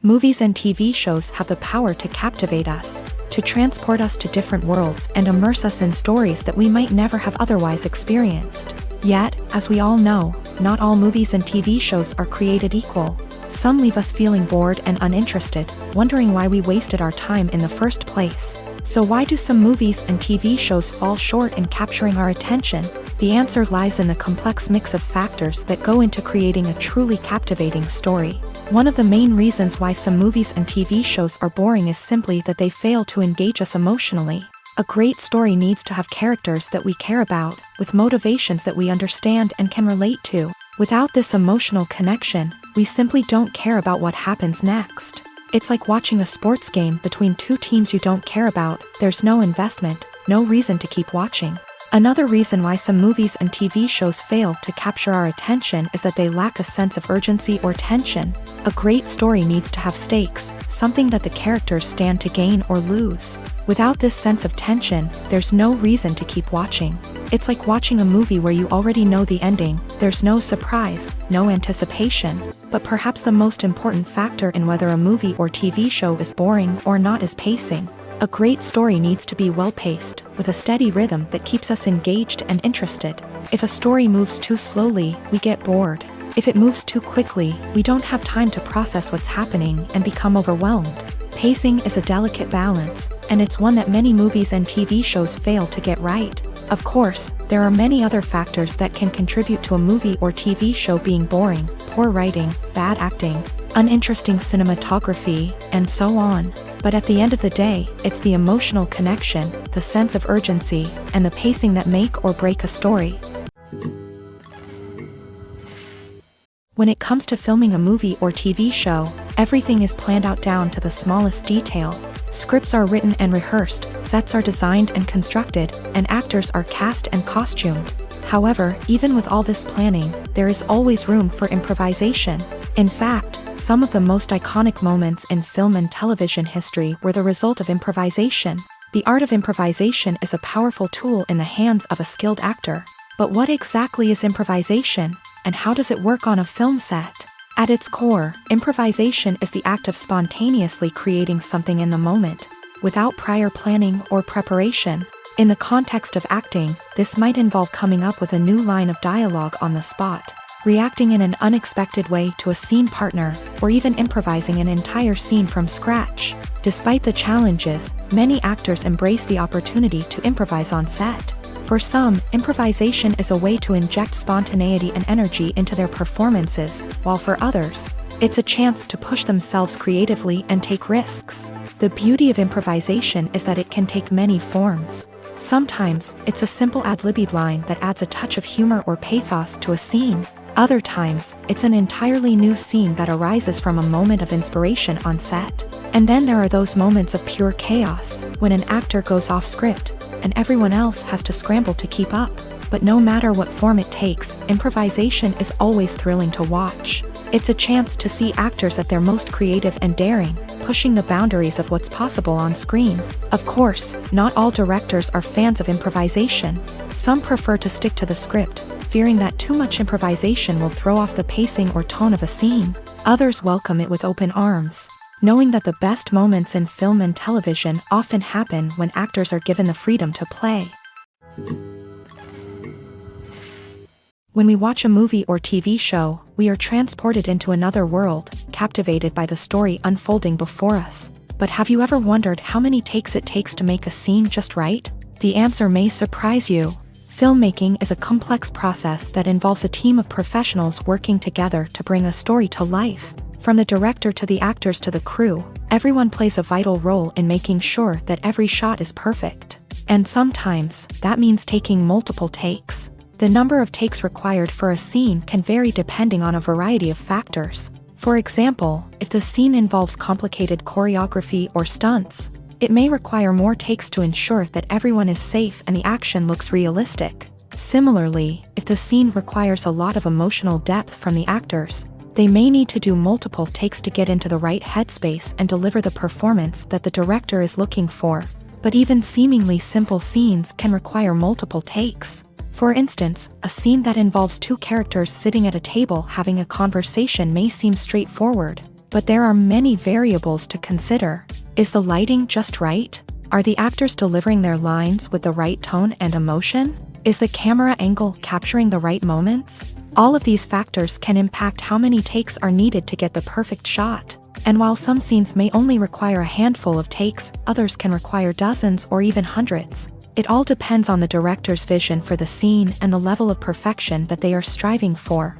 Movies and TV shows have the power to captivate us, to transport us to different worlds and immerse us in stories that we might never have otherwise experienced. Yet, as we all know, not all movies and TV shows are created equal. Some leave us feeling bored and uninterested, wondering why we wasted our time in the first place. So why do some movies and TV shows fall short in capturing our attention? The answer lies in the complex mix of factors that go into creating a truly captivating story. One of the main reasons why some movies and TV shows are boring is simply that they fail to engage us emotionally. A great story needs to have characters that we care about, with motivations that we understand and can relate to. Without this emotional connection, we simply don't care about what happens next. It's like watching a sports game between two teams you don't care about. There's no investment, no reason to keep watching. Another reason why some movies and TV shows fail to capture our attention is that they lack a sense of urgency or tension. A great story needs to have stakes, something that the characters stand to gain or lose. Without this sense of tension, there's no reason to keep watching. It's like watching a movie where you already know the ending. There's no surprise, no anticipation. But perhaps the most important factor in whether a movie or TV show is boring or not is pacing. A great story needs to be well-paced, with a steady rhythm that keeps us engaged and interested. If a story moves too slowly, we get bored. If it moves too quickly, we don't have time to process what's happening and become overwhelmed. Pacing is a delicate balance, and it's one that many movies and TV shows fail to get right. Of course, there are many other factors that can contribute to a movie or TV show being boring: poor writing, bad acting, uninteresting cinematography, and so on. But at the end of the day, it's the emotional connection, the sense of urgency, and the pacing that make or break a story. When it comes to filming a movie or TV show, everything is planned out down to the smallest detail. Scripts are written and rehearsed, sets are designed and constructed, and actors are cast and costumed. However, even with all this planning, there is always room for improvisation. In fact, some of the most iconic moments in film and television history were the result of improvisation. The art of improvisation is a powerful tool in the hands of a skilled actor. But what exactly is improvisation, and how does it work on a film set? At its core, improvisation is the act of spontaneously creating something in the moment, without prior planning or preparation. In the context of acting, this might involve coming up with a new line of dialogue on the spot, reacting in an unexpected way to a scene partner, or even improvising an entire scene from scratch. Despite the challenges, many actors embrace the opportunity to improvise on set. For some, improvisation is a way to inject spontaneity and energy into their performances, while for others, It's a chance to push themselves creatively and take risks. The beauty of improvisation is that it can take many forms. Sometimes, it's a simple ad-libbed line that adds a touch of humor or pathos to a scene. Other times, it's an entirely new scene that arises from a moment of inspiration on set. And then there are those moments of pure chaos, when an actor goes off script, and everyone else has to scramble to keep up. But no matter what form it takes, improvisation is always thrilling to watch. It's a chance to see actors at their most creative and daring, pushing the boundaries of what's possible on screen. Of course, not all directors are fans of improvisation. Some prefer to stick to the script, fearing that too much improvisation will throw off the pacing or tone of a scene. Others welcome it with open arms, knowing that the best moments in film and television often happen when actors are given the freedom to play. When we watch a movie or TV show, we are transported into another world, captivated by the story unfolding before us. But have you ever wondered how many takes it takes to make a scene just right? The answer may surprise you. Filmmaking is a complex process that involves a team of professionals working together to bring a story to life. From the director to the actors to the crew, everyone plays a vital role in making sure that every shot is perfect. And sometimes, that means taking multiple takes. The number of takes required for a scene can vary depending on a variety of factors. For example, if the scene involves complicated choreography or stunts, it may require more takes to ensure that everyone is safe and the action looks realistic. Similarly, if the scene requires a lot of emotional depth from the actors, they may need to do multiple takes to get into the right headspace and deliver the performance that the director is looking for. But even seemingly simple scenes can require multiple takes. For instance, a scene that involves two characters sitting at a table having a conversation may seem straightforward, but there are many variables to consider. Is the lighting just right? Are the actors delivering their lines with the right tone and emotion? Is the camera angle capturing the right moments? All of these factors can impact how many takes are needed to get the perfect shot. And while some scenes may only require a handful of takes, others can require dozens or even hundreds. It all depends on the director's vision for the scene and the level of perfection that they are striving for.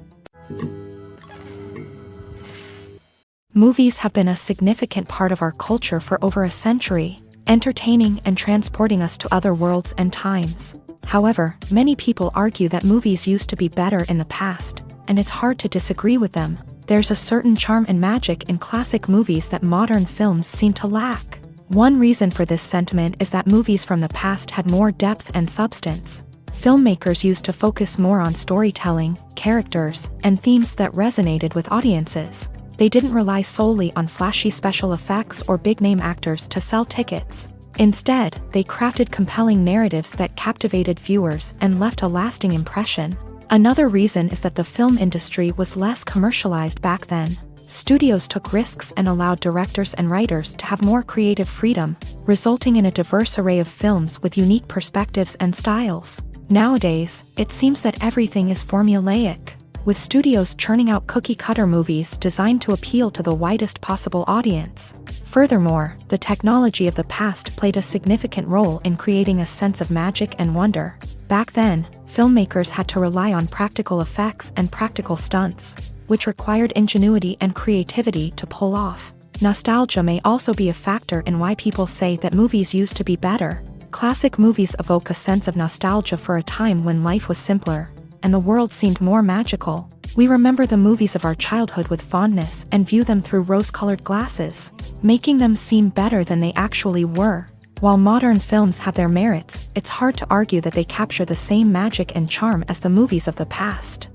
Movies have been a significant part of our culture for over a century, entertaining and transporting us to other worlds and times. However, many people argue that movies used to be better in the past, and it's hard to disagree with them. There's a certain charm and magic in classic movies that modern films seem to lack. One reason for this sentiment is that movies from the past had more depth and substance. Filmmakers used to focus more on storytelling, characters, and themes that resonated with audiences. They didn't rely solely on flashy special effects or big-name actors to sell tickets. Instead, they crafted compelling narratives that captivated viewers and left a lasting impression. Another reason is that the film industry was less commercialized back then. Studios took risks and allowed directors and writers to have more creative freedom, resulting in a diverse array of films with unique perspectives and styles. Nowadays, it seems that everything is formulaic, with studios churning out cookie-cutter movies designed to appeal to the widest possible audience. Furthermore, the technology of the past played a significant role in creating a sense of magic and wonder. Back then, filmmakers had to rely on practical effects and practical stunts, which required ingenuity and creativity to pull off. Nostalgia may also be a factor in why people say that movies used to be better. Classic movies evoke a sense of nostalgia for a time when life was simpler, and the world seemed more magical. We remember the movies of our childhood with fondness and view them through rose-colored glasses, making them seem better than they actually were. While modern films have their merits, it's hard to argue that they capture the same magic and charm as the movies of the past.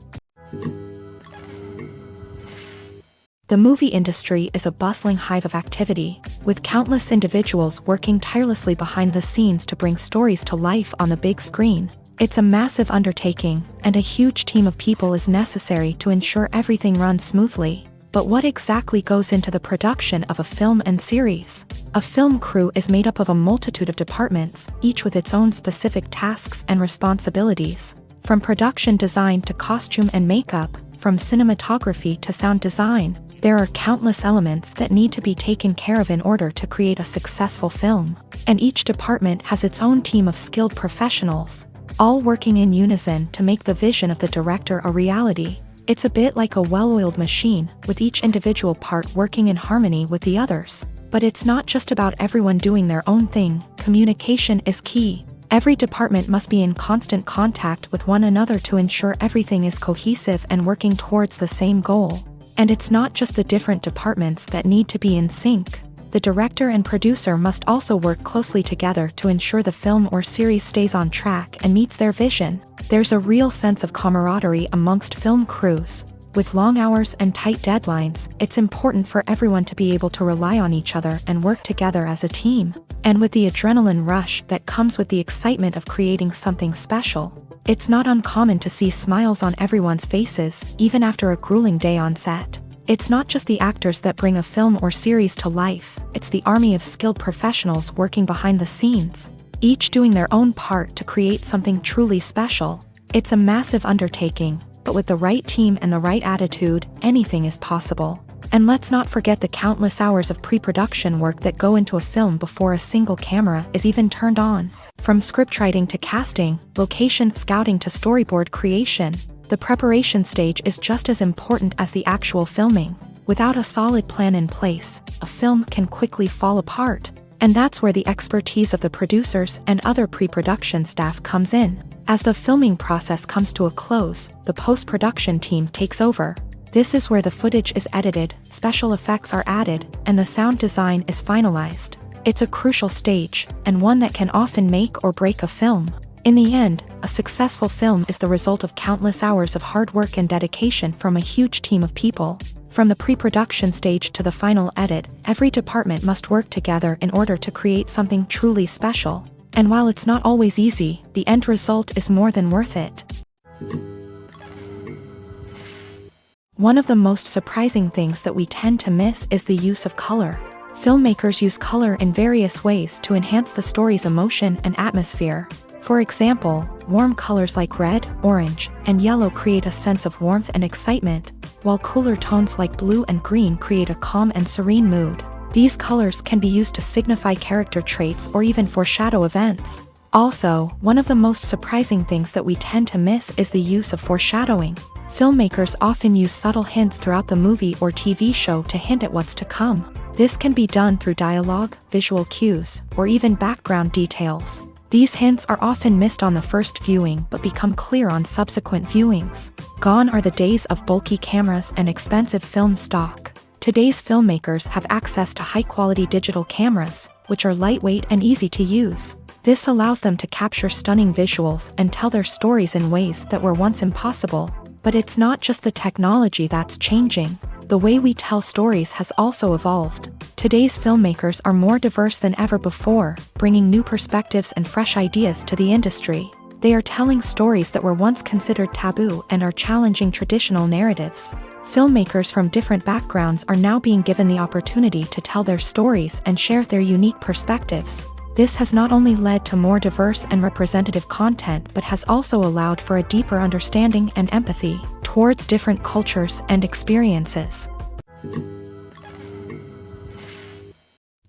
The movie industry is a bustling hive of activity, with countless individuals working tirelessly behind the scenes to bring stories to life on the big screen. It's a massive undertaking, and a huge team of people is necessary to ensure everything runs smoothly. But what exactly goes into the production of a film and series? A film crew is made up of a multitude of departments, each with its own specific tasks and responsibilities. From production design to costume and makeup, from cinematography to sound design, there are countless elements that need to be taken care of in order to create a successful film. And each department has its own team of skilled professionals, all working in unison to make the vision of the director a reality. It's a bit like a well-oiled machine, with each individual part working in harmony with the others. But it's not just about everyone doing their own thing. Communication is key. Every department must be in constant contact with one another to ensure everything is cohesive and working towards the same goal. And it's not just the different departments that need to be in sync. The director and producer must also work closely together to ensure the film or series stays on track and meets their vision. There's a real sense of camaraderie amongst film crews. With long hours and tight deadlines, it's important for everyone to be able to rely on each other and work together as a team. And with the adrenaline rush that comes with the excitement of creating something special, it's not uncommon to see smiles on everyone's faces, even after a grueling day on set. It's not just the actors that bring a film or series to life, it's the army of skilled professionals working behind the scenes, each doing their own part to create something truly special. It's a massive undertaking, but with the right team and the right attitude, anything is possible. And let's not forget the countless hours of pre-production work that go into a film before a single camera is even turned on. From scriptwriting to casting, location scouting to storyboard creation, the preparation stage is just as important as the actual filming. Without a solid plan in place, a film can quickly fall apart. And that's where the expertise of the producers and other pre-production staff comes in. As the filming process comes to a close, the post-production team takes over. This is where the footage is edited, special effects are added, and the sound design is finalized. It's a crucial stage, and one that can often make or break a film. In the end, a successful film is the result of countless hours of hard work and dedication from a huge team of people. From the pre-production stage to the final edit, every department must work together in order to create something truly special. And while it's not always easy, the end result is more than worth it. One of the most surprising things that we tend to miss is the use of color. Filmmakers use color in various ways to enhance the story's emotion and atmosphere. For example, warm colors like red, orange, and yellow create a sense of warmth and excitement, while cooler tones like blue and green create a calm and serene mood. These colors can be used to signify character traits or even foreshadow events. Also, one of the most surprising things that we tend to miss is the use of foreshadowing. Filmmakers often use subtle hints throughout the movie or TV show to hint at what's to come. This can be done through dialogue, visual cues, or even background details. These hints are often missed on the first viewing but become clear on subsequent viewings. Gone are the days of bulky cameras and expensive film stock. Today's filmmakers have access to high-quality digital cameras, which are lightweight and easy to use. This allows them to capture stunning visuals and tell their stories in ways that were once impossible. But it's not just the technology that's changing. The way we tell stories has also evolved. Today's filmmakers are more diverse than ever before, bringing new perspectives and fresh ideas to the industry. They are telling stories that were once considered taboo and are challenging traditional narratives. Filmmakers from different backgrounds are now being given the opportunity to tell their stories and share their unique perspectives. This has not only led to more diverse and representative content but has also allowed for a deeper understanding and empathy towards different cultures and experiences.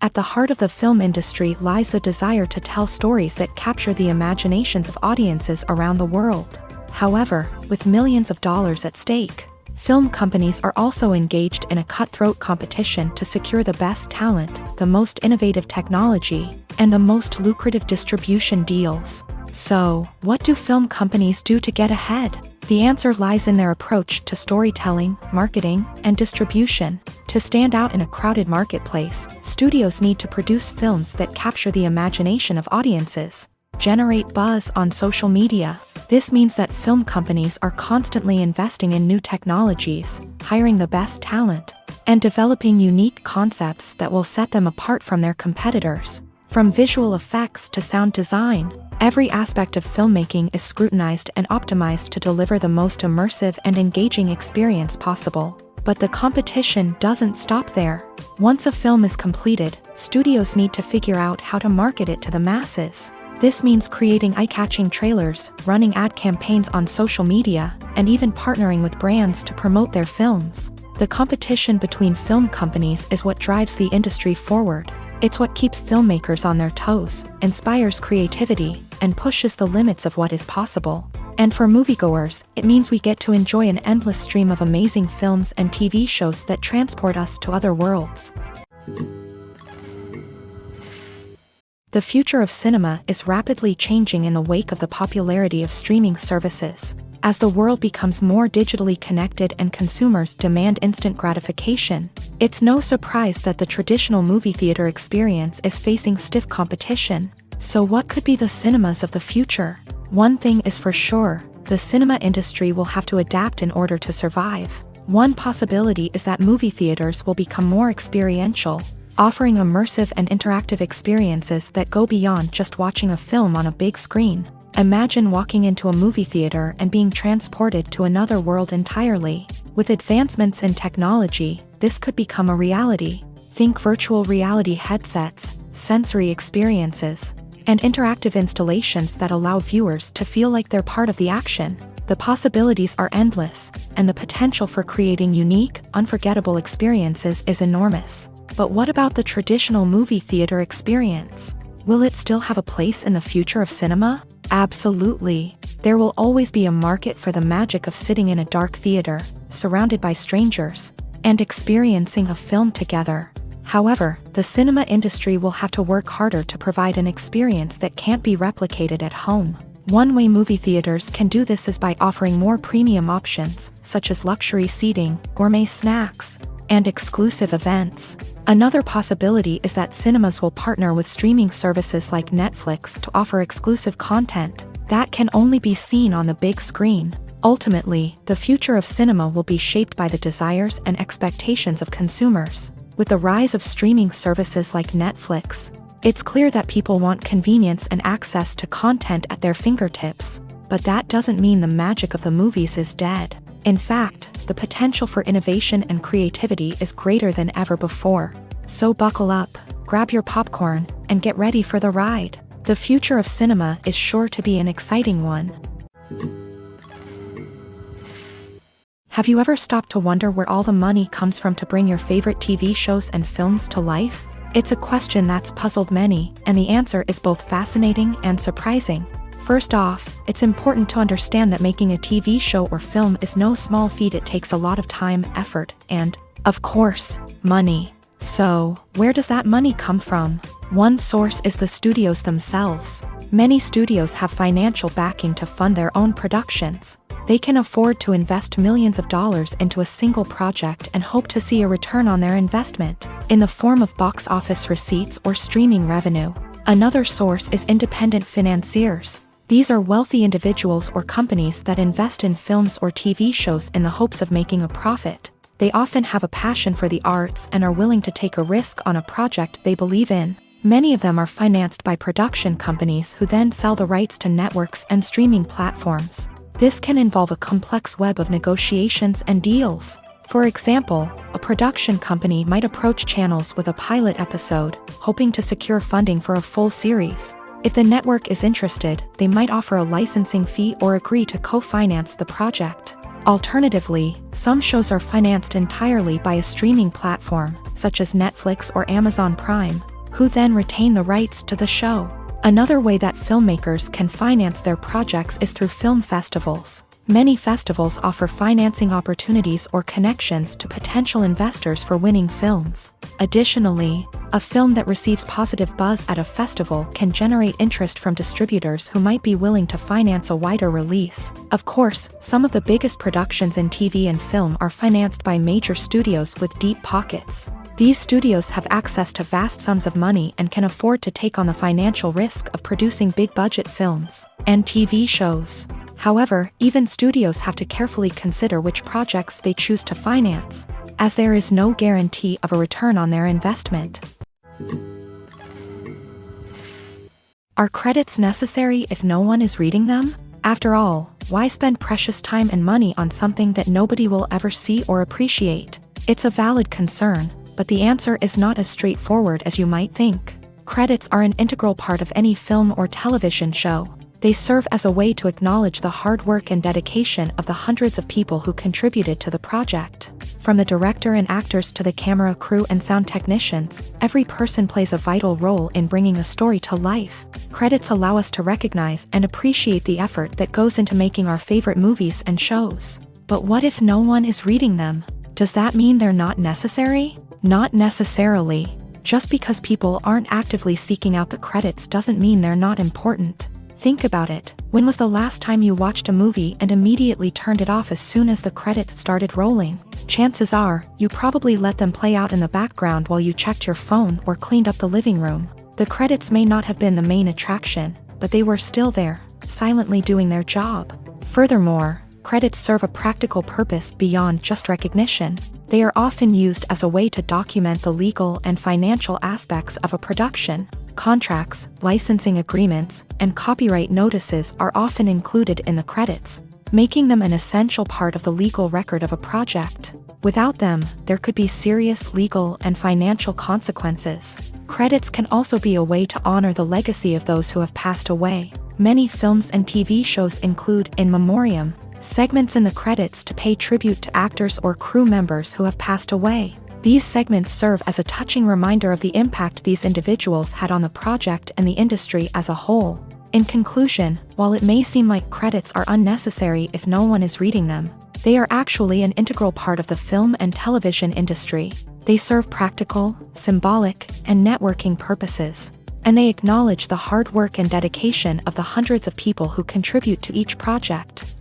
At the heart of the film industry lies the desire to tell stories that capture the imaginations of audiences around the world. However, with millions of dollars at stake, film companies are also engaged in a cutthroat competition to secure the best talent, the most innovative technology, and the most lucrative distribution deals. So, what do film companies do to get ahead? The answer lies in their approach to storytelling, marketing, and distribution. To stand out in a crowded marketplace, studios need to produce films that capture the imagination of audiences, generate buzz on social media. This means that film companies are constantly investing in new technologies, hiring the best talent, and developing unique concepts that will set them apart from their competitors. From visual effects to sound design, every aspect of filmmaking is scrutinized and optimized to deliver the most immersive and engaging experience possible. But the competition doesn't stop there. Once a film is completed, studios need to figure out how to market it to the masses. This means creating eye-catching trailers, running ad campaigns on social media, and even partnering with brands to promote their films. The competition between film companies is what drives the industry forward. It's what keeps filmmakers on their toes, inspires creativity, and pushes the limits of what is possible. And for moviegoers, it means we get to enjoy an endless stream of amazing films and TV shows that transport us to other worlds. The future of cinema is rapidly changing in the wake of the popularity of streaming services. As the world becomes more digitally connected and consumers demand instant gratification, it's no surprise that the traditional movie theater experience is facing stiff competition. So what could be the cinemas of the future? One thing is for sure, the cinema industry will have to adapt in order to survive. One possibility is that movie theaters will become more experiential, offering immersive and interactive experiences that go beyond just watching a film on a big screen. Imagine walking into a movie theater and being transported to another world entirely. With advancements in technology, this could become a reality. Think virtual reality headsets, sensory experiences, and interactive installations that allow viewers to feel like they're part of the action. The possibilities are endless, and the potential for creating unique, unforgettable experiences is enormous. But what about the traditional movie theater experience? Will it still have a place in the future of cinema? Absolutely. There will always be a market for the magic of sitting in a dark theater, surrounded by strangers, and experiencing a film together. However, the cinema industry will have to work harder to provide an experience that can't be replicated at home. One way movie theaters can do this is by offering more premium options, such as luxury seating, gourmet snacks, and exclusive events. Another possibility is that cinemas will partner with streaming services like Netflix to offer exclusive content that can only be seen on the big screen. Ultimately, the future of cinema will be shaped by the desires and expectations of consumers. With the rise of streaming services like Netflix, it's clear that people want convenience and access to content at their fingertips. But that doesn't mean the magic of the movies is dead. In fact, the potential for innovation and creativity is greater than ever before. So buckle up, grab your popcorn, and get ready for the ride. The future of cinema is sure to be an exciting one. Have you ever stopped to wonder where all the money comes from to bring your favorite TV shows and films to life? It's a question that's puzzled many, and the answer is both fascinating and surprising. First off, it's important to understand that making a TV show or film is no small feat. It takes a lot of time, effort, and, of course, money. So, where does that money come from? One source is the studios themselves. Many studios have financial backing to fund their own productions. They can afford to invest millions of dollars into a single project and hope to see a return on their investment, in the form of box office receipts or streaming revenue. Another source is independent financiers. These are wealthy individuals or companies that invest in films or TV shows in the hopes of making a profit. They often have a passion for the arts and are willing to take a risk on a project they believe in. Many of them are financed by production companies who then sell the rights to networks and streaming platforms. This can involve a complex web of negotiations and deals. For example, a production company might approach channels with a pilot episode, hoping to secure funding for a full series. If the network is interested, they might offer a licensing fee or agree to co-finance the project. Alternatively, some shows are financed entirely by a streaming platform, such as Netflix or Amazon Prime, who then retain the rights to the show. Another way that filmmakers can finance their projects is through film festivals. Many festivals offer financing opportunities or connections to potential investors for winning films. Additionally, a film that receives positive buzz at a festival can generate interest from distributors who might be willing to finance a wider release. Of course, some of the biggest productions in TV and film are financed by major studios with deep pockets. These studios have access to vast sums of money and can afford to take on the financial risk of producing big-budget films and TV shows. However, even studios have to carefully consider which projects they choose to finance, as there is no guarantee of a return on their investment. Are credits necessary if no one is reading them? After all, why spend precious time and money on something that nobody will ever see or appreciate? It's a valid concern, but the answer is not as straightforward as you might think. Credits are an integral part of any film or television show. They serve as a way to acknowledge the hard work and dedication of the hundreds of people who contributed to the project. From the director and actors to the camera crew and sound technicians, every person plays a vital role in bringing a story to life. Credits allow us to recognize and appreciate the effort that goes into making our favorite movies and shows. But what if no one is reading them? Does that mean they're not necessary? Not necessarily. Just because people aren't actively seeking out the credits doesn't mean they're not important. Think about it. When was the last time you watched a movie and immediately turned it off as soon as the credits started rolling? Chances are, you probably let them play out in the background while you checked your phone or cleaned up the living room. The credits may not have been the main attraction, but they were still there, silently doing their job. Furthermore, credits serve a practical purpose beyond just recognition. They are often used as a way to document the legal and financial aspects of a production. Contracts, licensing agreements, and copyright notices are often included in the credits, making them an essential part of the legal record of a project. Without them, there could be serious legal and financial consequences. Credits can also be a way to honor the legacy of those who have passed away. Many films and TV shows include in memoriam segments in the credits to pay tribute to actors or crew members who have passed away. These segments serve as a touching reminder of the impact these individuals had on the project and the industry as a whole. In conclusion, while it may seem like credits are unnecessary if no one is reading them, they are actually an integral part of the film and television industry. They serve practical, symbolic, and networking purposes, and they acknowledge the hard work and dedication of the hundreds of people who contribute to each project.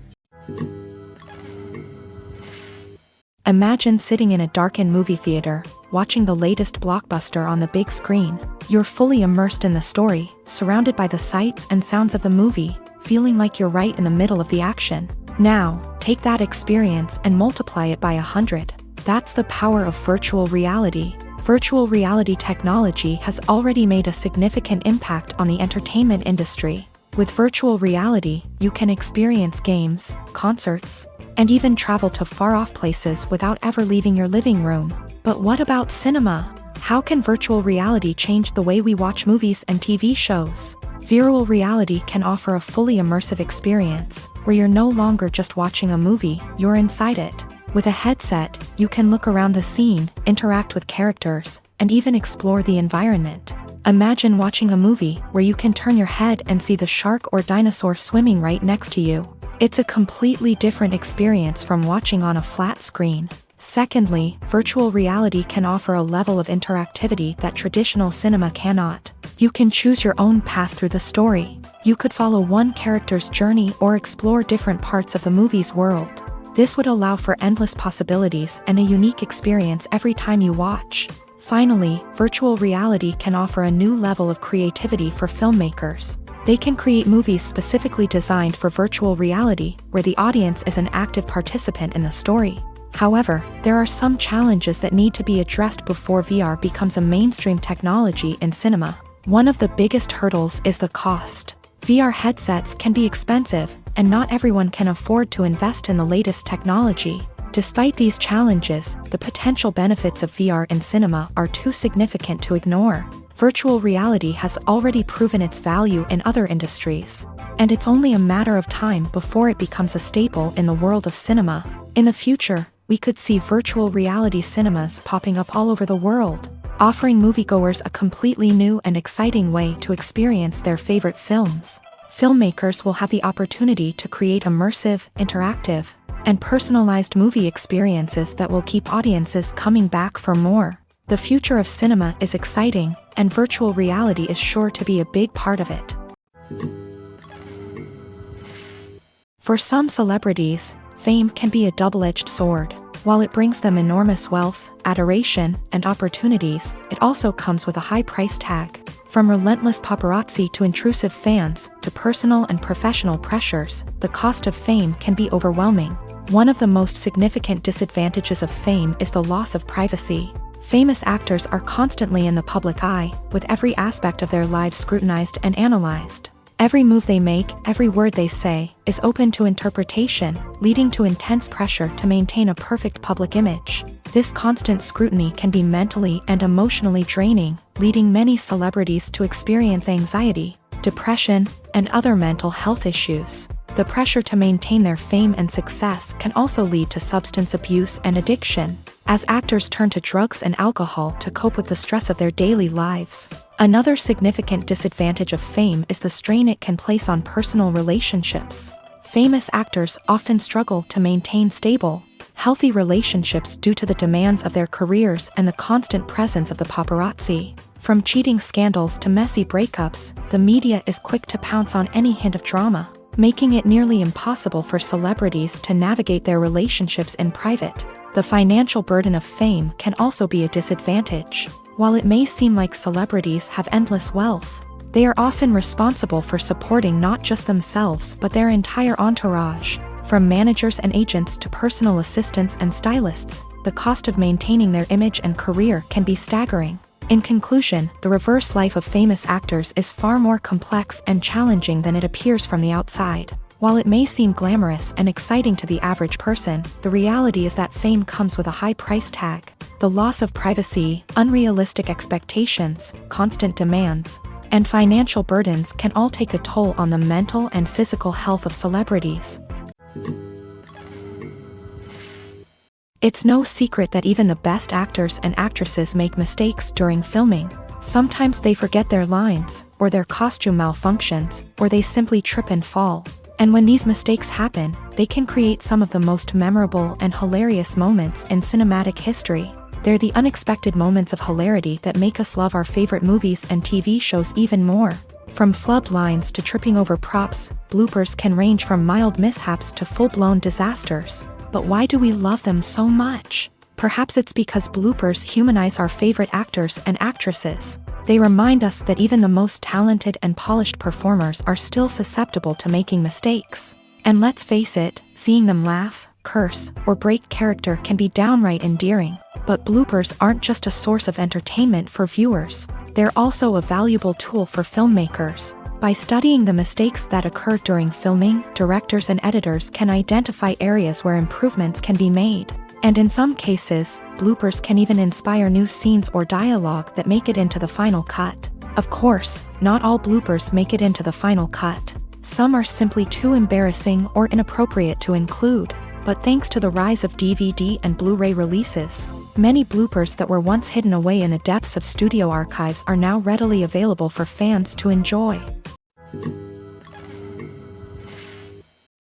Imagine sitting in a darkened movie theater, watching the latest blockbuster on the big screen. You're fully immersed in the story, surrounded by the sights and sounds of the movie, feeling like you're right in the middle of the action. Now, take that experience and multiply it by 100. That's the power of virtual reality. Virtual reality technology has already made a significant impact on the entertainment industry. With virtual reality, you can experience games, concerts, and even travel to far-off places without ever leaving your living room. But what about cinema? How can virtual reality change the way we watch movies and TV shows? Virtual reality can offer a fully immersive experience, where you're no longer just watching a movie, you're inside it. With a headset, you can look around the scene, interact with characters, and even explore the environment. Imagine watching a movie where you can turn your head and see the shark or dinosaur swimming right next to you. It's a completely different experience from watching on a flat screen. Secondly, virtual reality can offer a level of interactivity that traditional cinema cannot. You can choose your own path through the story. You could follow one character's journey or explore different parts of the movie's world. This would allow for endless possibilities and a unique experience every time you watch. Finally, virtual reality can offer a new level of creativity for filmmakers. They can create movies specifically designed for virtual reality, where the audience is an active participant in the story. However, there are some challenges that need to be addressed before VR becomes a mainstream technology in cinema. One of the biggest hurdles is the cost. VR headsets can be expensive, and not everyone can afford to invest in the latest technology. Despite these challenges, the potential benefits of VR in cinema are too significant to ignore. Virtual reality has already proven its value in other industries, and it's only a matter of time before it becomes a staple in the world of cinema. In the future, we could see virtual reality cinemas popping up all over the world, offering moviegoers a completely new and exciting way to experience their favorite films. Filmmakers will have the opportunity to create immersive, interactive, and personalized movie experiences that will keep audiences coming back for more. The future of cinema is exciting, and virtual reality is sure to be a big part of it. For some celebrities, fame can be a double-edged sword. While it brings them enormous wealth, adoration, and opportunities, it also comes with a high price tag. From relentless paparazzi to intrusive fans, to personal and professional pressures, the cost of fame can be overwhelming. One of the most significant disadvantages of fame is the loss of privacy. Famous actors are constantly in the public eye, with every aspect of their lives scrutinized and analyzed. Every move they make, every word they say, is open to interpretation, leading to intense pressure to maintain a perfect public image. This constant scrutiny can be mentally and emotionally draining, leading many celebrities to experience anxiety, depression, and other mental health issues. The pressure to maintain their fame and success can also lead to substance abuse and addiction, as actors turn to drugs and alcohol to cope with the stress of their daily lives. Another significant disadvantage of fame is the strain it can place on personal relationships. Famous actors often struggle to maintain stable, healthy relationships due to the demands of their careers and the constant presence of the paparazzi. From cheating scandals to messy breakups, the media is quick to pounce on any hint of drama, making it nearly impossible for celebrities to navigate their relationships in private. The financial burden of fame can also be a disadvantage. While it may seem like celebrities have endless wealth, they are often responsible for supporting not just themselves but their entire entourage. From managers and agents to personal assistants and stylists, the cost of maintaining their image and career can be staggering. In conclusion, the reverse life of famous actors is far more complex and challenging than it appears from the outside. While it may seem glamorous and exciting to the average person, the reality is that fame comes with a high price tag. The loss of privacy, unrealistic expectations, constant demands, and financial burdens can all take a toll on the mental and physical health of celebrities. It's no secret that even the best actors and actresses make mistakes during filming. Sometimes they forget their lines, or their costume malfunctions, or they simply trip and fall. And when these mistakes happen, they can create some of the most memorable and hilarious moments in cinematic history. They're the unexpected moments of hilarity that make us love our favorite movies and TV shows even more. From flubbed lines to tripping over props, bloopers can range from mild mishaps to full-blown disasters. But why do we love them so much? Perhaps it's because bloopers humanize our favorite actors and actresses. They remind us that even the most talented and polished performers are still susceptible to making mistakes. And let's face it, seeing them laugh, curse, or break character can be downright endearing. But bloopers aren't just a source of entertainment for viewers. They're also a valuable tool for filmmakers. By studying the mistakes that occur during filming, directors and editors can identify areas where improvements can be made. And in some cases, bloopers can even inspire new scenes or dialogue that make it into the final cut. Of course, not all bloopers make it into the final cut. Some are simply too embarrassing or inappropriate to include. But thanks to the rise of DVD and Blu-ray releases, many bloopers that were once hidden away in the depths of studio archives are now readily available for fans to enjoy.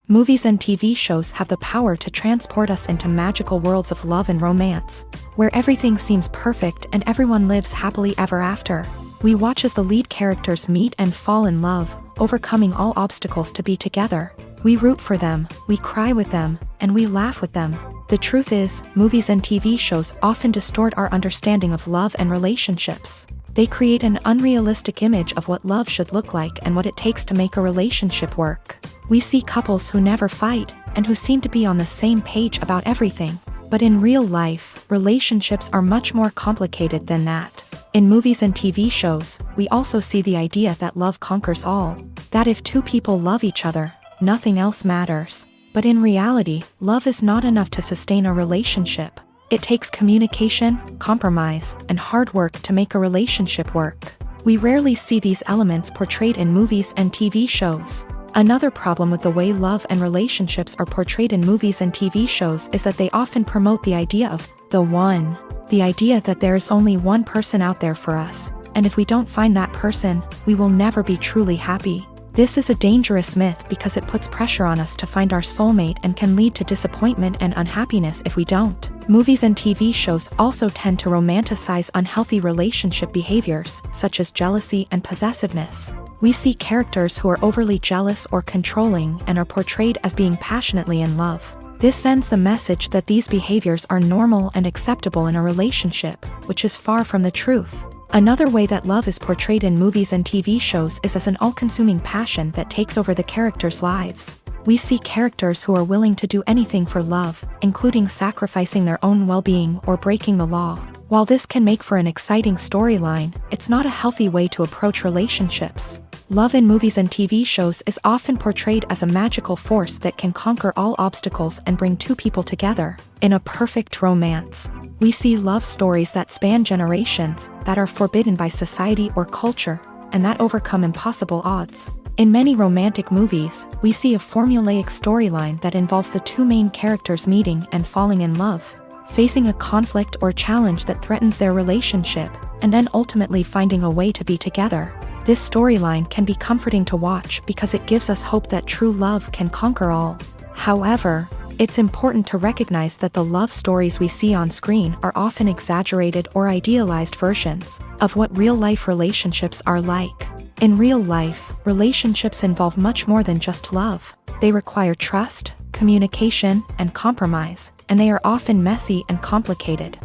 Movies and TV shows have the power to transport us into magical worlds of love and romance, where everything seems perfect and everyone lives happily ever after. We watch as the lead characters meet and fall in love, overcoming all obstacles to be together. We root for them, we cry with them, and we laugh with them. The truth is, movies and TV shows often distort our understanding of love and relationships. They create an unrealistic image of what love should look like and what it takes to make a relationship work. We see couples who never fight, and who seem to be on the same page about everything. But in real life, relationships are much more complicated than that. In movies and TV shows, we also see the idea that love conquers all. That if two people love each other, nothing else matters. But in reality, love is not enough to sustain a relationship. It takes communication, compromise, and hard work to make a relationship work. We rarely see these elements portrayed in movies and TV shows. Another problem with the way love and relationships are portrayed in movies and TV shows is that they often promote the idea of the one. The idea that there is only one person out there for us, and if we don't find that person, we will never be truly happy. This is a dangerous myth because it puts pressure on us to find our soulmate and can lead to disappointment and unhappiness if we don't. Movies and TV shows also tend to romanticize unhealthy relationship behaviors, such as jealousy and possessiveness. We see characters who are overly jealous or controlling and are portrayed as being passionately in love. This sends the message that these behaviors are normal and acceptable in a relationship, which is far from the truth. Another way that love is portrayed in movies and TV shows is as an all-consuming passion that takes over the characters' lives. We see characters who are willing to do anything for love, including sacrificing their own well-being or breaking the law. While this can make for an exciting storyline, it's not a healthy way to approach relationships. Love in movies and TV shows is often portrayed as a magical force that can conquer all obstacles and bring two people together. In a perfect romance, we see love stories that span generations, that are forbidden by society or culture, and that overcome impossible odds. In many romantic movies, we see a formulaic storyline that involves the two main characters meeting and falling in love, facing a conflict or challenge that threatens their relationship, and then ultimately finding a way to be together. This storyline can be comforting to watch because it gives us hope that true love can conquer all. However, it's important to recognize that the love stories we see on screen are often exaggerated or idealized versions of what real-life relationships are like. In real life, relationships involve much more than just love. They require trust, communication, and compromise, and they are often messy and complicated.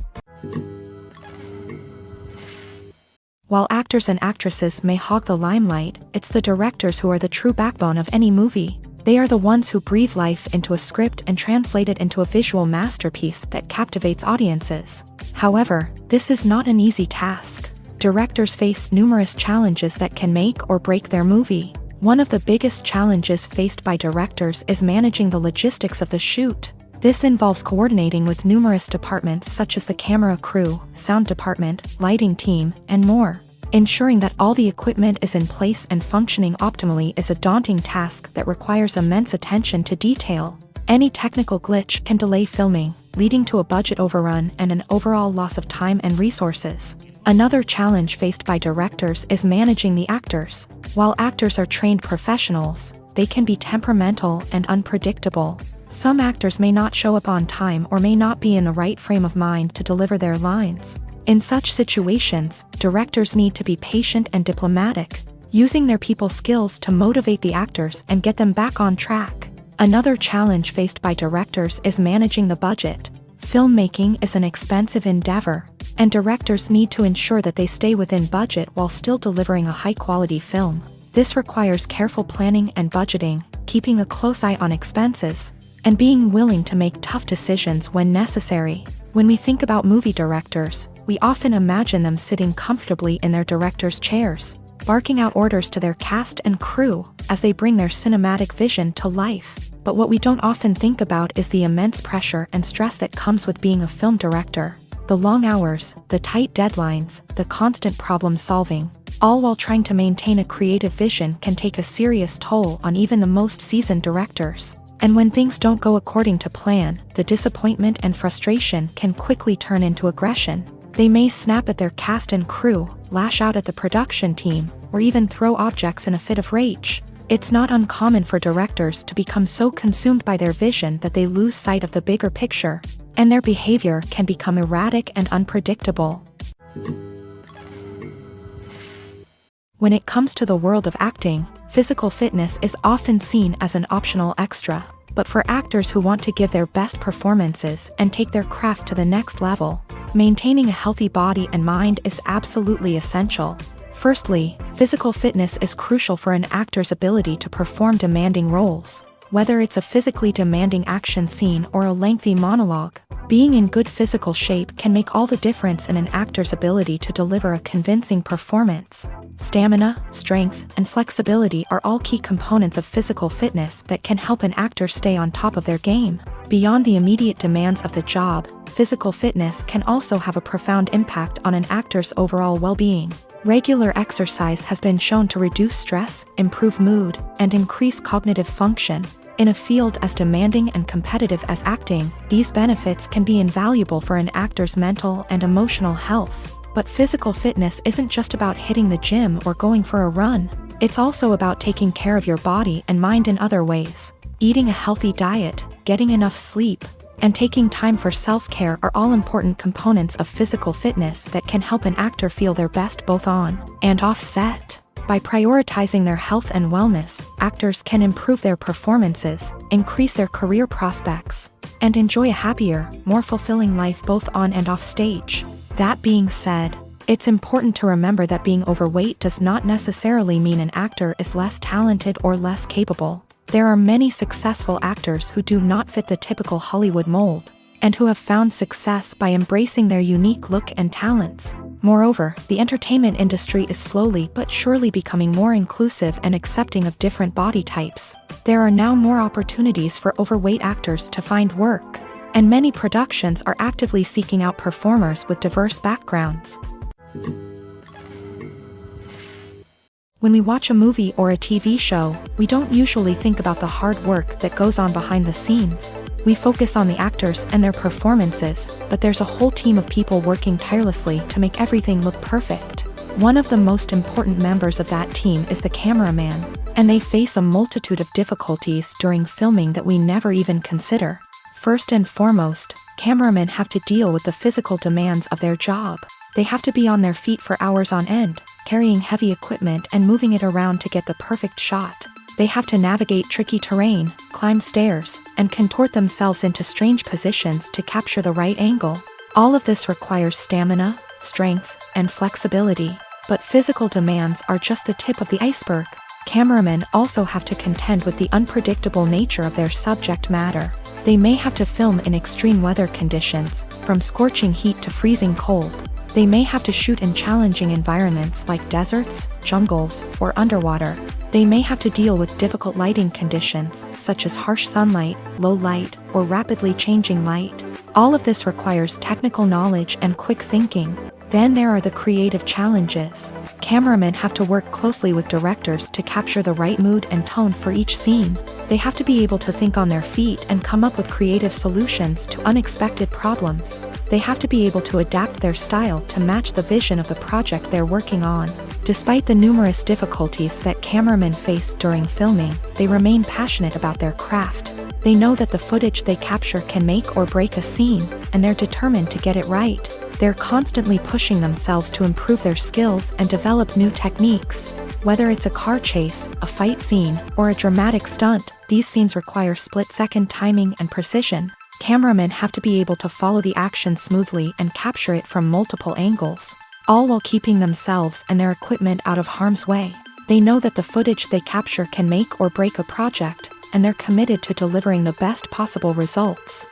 While actors and actresses may hog the limelight, it's the directors who are the true backbone of any movie. They are the ones who breathe life into a script and translate it into a visual masterpiece that captivates audiences. However, this is not an easy task. Directors face numerous challenges that can make or break their movie. One of the biggest challenges faced by directors is managing the logistics of the shoot. This involves coordinating with numerous departments such as the camera crew, sound department, lighting team, and more. Ensuring that all the equipment is in place and functioning optimally is a daunting task that requires immense attention to detail. Any technical glitch can delay filming, leading to a budget overrun and an overall loss of time and resources. Another challenge faced by directors is managing the actors. While actors are trained professionals, they can be temperamental and unpredictable. Some actors may not show up on time or may not be in the right frame of mind to deliver their lines. In such situations, directors need to be patient and diplomatic, using their people skills to motivate the actors and get them back on track. Another challenge faced by directors is managing the budget. Filmmaking is an expensive endeavor, and directors need to ensure that they stay within budget while still delivering a high-quality film. This requires careful planning and budgeting, keeping a close eye on expenses, and being willing to make tough decisions when necessary. When we think about movie directors, we often imagine them sitting comfortably in their director's chairs, barking out orders to their cast and crew as they bring their cinematic vision to life. But what we don't often think about is the immense pressure and stress that comes with being a film director. The long hours, the tight deadlines, the constant problem solving, all while trying to maintain a creative vision can take a serious toll on even the most seasoned directors. And when things don't go according to plan, the disappointment and frustration can quickly turn into aggression. They may snap at their cast and crew, lash out at the production team, or even throw objects in a fit of rage. It's not uncommon for directors to become so consumed by their vision that they lose sight of the bigger picture, and their behavior can become erratic and unpredictable. When it comes to the world of acting, physical fitness is often seen as an optional extra, but for actors who want to give their best performances and take their craft to the next level, maintaining a healthy body and mind is absolutely essential. Firstly, physical fitness is crucial for an actor's ability to perform demanding roles. Whether it's a physically demanding action scene or a lengthy monologue, being in good physical shape can make all the difference in an actor's ability to deliver a convincing performance. Stamina, strength, and flexibility are all key components of physical fitness that can help an actor stay on top of their game. Beyond the immediate demands of the job, physical fitness can also have a profound impact on an actor's overall well-being. Regular exercise has been shown to reduce stress, improve mood, and increase cognitive function. In a field as demanding and competitive as acting, these benefits can be invaluable for an actor's mental and emotional health. But physical fitness isn't just about hitting the gym or going for a run. It's also about taking care of your body and mind in other ways. Eating a healthy diet, getting enough sleep, and taking time for self-care are all important components of physical fitness that can help an actor feel their best both on and off set. By prioritizing their health and wellness, actors can improve their performances, increase their career prospects, and enjoy a happier, more fulfilling life both on and off stage. That being said, it's important to remember that being overweight does not necessarily mean an actor is less talented or less capable. There are many successful actors who do not fit the typical Hollywood mold, and who have found success by embracing their unique look and talents. Moreover, the entertainment industry is slowly but surely becoming more inclusive and accepting of different body types. There are now more opportunities for overweight actors to find work, and many productions are actively seeking out performers with diverse backgrounds. When we watch a movie or a TV show, we don't usually think about the hard work that goes on behind the scenes. We focus on the actors and their performances, but there's a whole team of people working tirelessly to make everything look perfect. One of the most important members of that team is the cameraman, and they face a multitude of difficulties during filming that we never even consider. First and foremost, cameramen have to deal with the physical demands of their job. They have to be on their feet for hours on end, carrying heavy equipment and moving it around to get the perfect shot. They have to navigate tricky terrain, climb stairs, and contort themselves into strange positions to capture the right angle. All of this requires stamina, strength, and flexibility. But physical demands are just the tip of the iceberg. Cameramen also have to contend with the unpredictable nature of their subject matter. They may have to film in extreme weather conditions, from scorching heat to freezing cold. They may have to shoot in challenging environments like deserts, jungles, or underwater. They may have to deal with difficult lighting conditions, such as harsh sunlight, low light, or rapidly changing light. All of this requires technical knowledge and quick thinking. Then there are the creative challenges. Cameramen have to work closely with directors to capture the right mood and tone for each scene. They have to be able to think on their feet and come up with creative solutions to unexpected problems. They have to be able to adapt their style to match the vision of the project they're working on. Despite the numerous difficulties that cameramen face during filming, they remain passionate about their craft. They know that the footage they capture can make or break a scene, and they're determined to get it right. They're constantly pushing themselves to improve their skills and develop new techniques. Whether it's a car chase, a fight scene, or a dramatic stunt, these scenes require split-second timing and precision. Cameramen have to be able to follow the action smoothly and capture it from multiple angles, all while keeping themselves and their equipment out of harm's way. They know that the footage they capture can make or break a project, and they're committed to delivering the best possible results.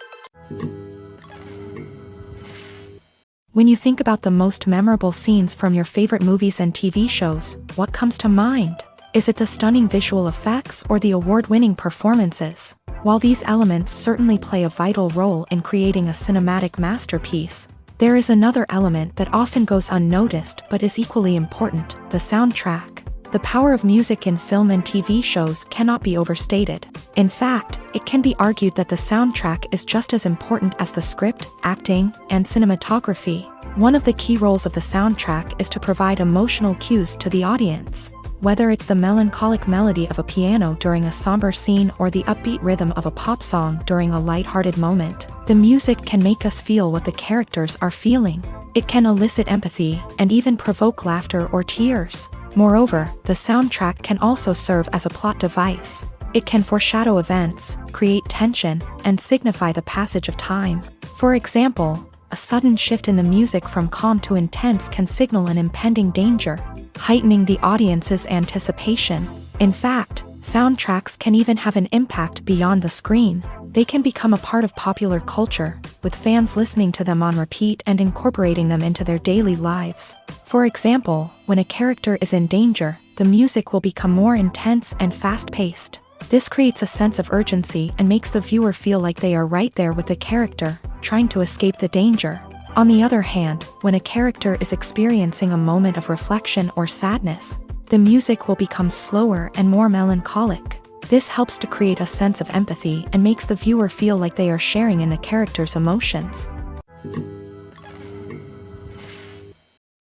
When you think about the most memorable scenes from your favorite movies and TV shows, what comes to mind? Is it the stunning visual effects or the award-winning performances? While these elements certainly play a vital role in creating a cinematic masterpiece, there is another element that often goes unnoticed but is equally important: the soundtrack. The power of music in film and TV shows cannot be overstated. In fact, it can be argued that the soundtrack is just as important as the script, acting, and cinematography. One of the key roles of the soundtrack is to provide emotional cues to the audience. Whether it's the melancholic melody of a piano during a somber scene or the upbeat rhythm of a pop song during a lighthearted moment, the music can make us feel what the characters are feeling. It can elicit empathy and even provoke laughter or tears. Moreover, the soundtrack can also serve as a plot device. It can foreshadow events, create tension, and signify the passage of time. For example, a sudden shift in the music from calm to intense can signal an impending danger, heightening the audience's anticipation. In fact, soundtracks can even have an impact beyond the screen. They can become a part of popular culture, with fans listening to them on repeat and incorporating them into their daily lives. For example, when a character is in danger, the music will become more intense and fast-paced. This creates a sense of urgency and makes the viewer feel like they are right there with the character, trying to escape the danger. On the other hand, when a character is experiencing a moment of reflection or sadness, the music will become slower and more melancholic. This helps to create a sense of empathy and makes the viewer feel like they are sharing in the character's emotions.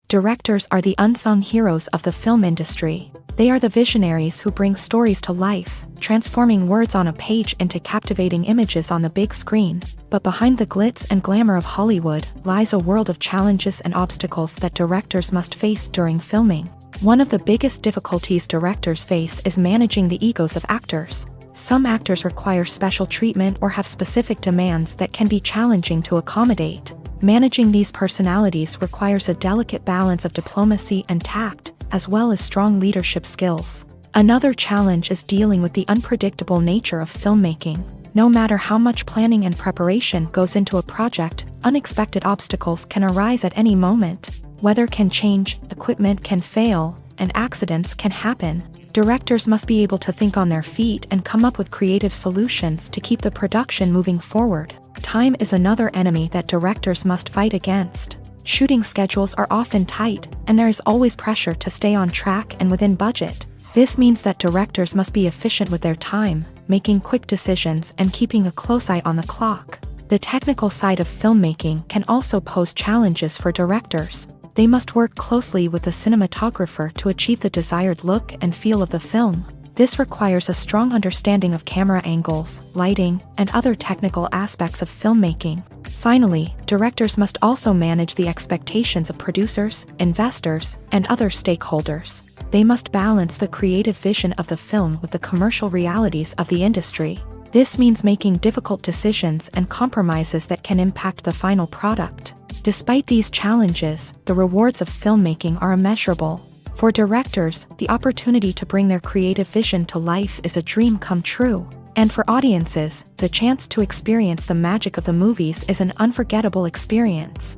Directors are the unsung heroes of the film industry. They are the visionaries who bring stories to life, transforming words on a page into captivating images on the big screen. But behind the glitz and glamour of Hollywood lies a world of challenges and obstacles that directors must face during filming. One of the biggest difficulties directors face is managing the egos of actors. Some actors require special treatment or have specific demands that can be challenging to accommodate. Managing these personalities requires a delicate balance of diplomacy and tact, as well as strong leadership skills. Another challenge is dealing with the unpredictable nature of filmmaking. No matter how much planning and preparation goes into a project, unexpected obstacles can arise at any moment. Weather can change, equipment can fail, and accidents can happen. Directors must be able to think on their feet and come up with creative solutions to keep the production moving forward. Time is another enemy that directors must fight against. Shooting schedules are often tight, and there is always pressure to stay on track and within budget. This means that directors must be efficient with their time, making quick decisions and keeping a close eye on the clock. The technical side of filmmaking can also pose challenges for directors. They must work closely with the cinematographer to achieve the desired look and feel of the film. This requires a strong understanding of camera angles, lighting, and other technical aspects of filmmaking. Finally, directors must also manage the expectations of producers, investors, and other stakeholders. They must balance the creative vision of the film with the commercial realities of the industry. This means making difficult decisions and compromises that can impact the final product. Despite these challenges, the rewards of filmmaking are immeasurable. For directors, the opportunity to bring their creative vision to life is a dream come true. And for audiences, the chance to experience the magic of the movies is an unforgettable experience.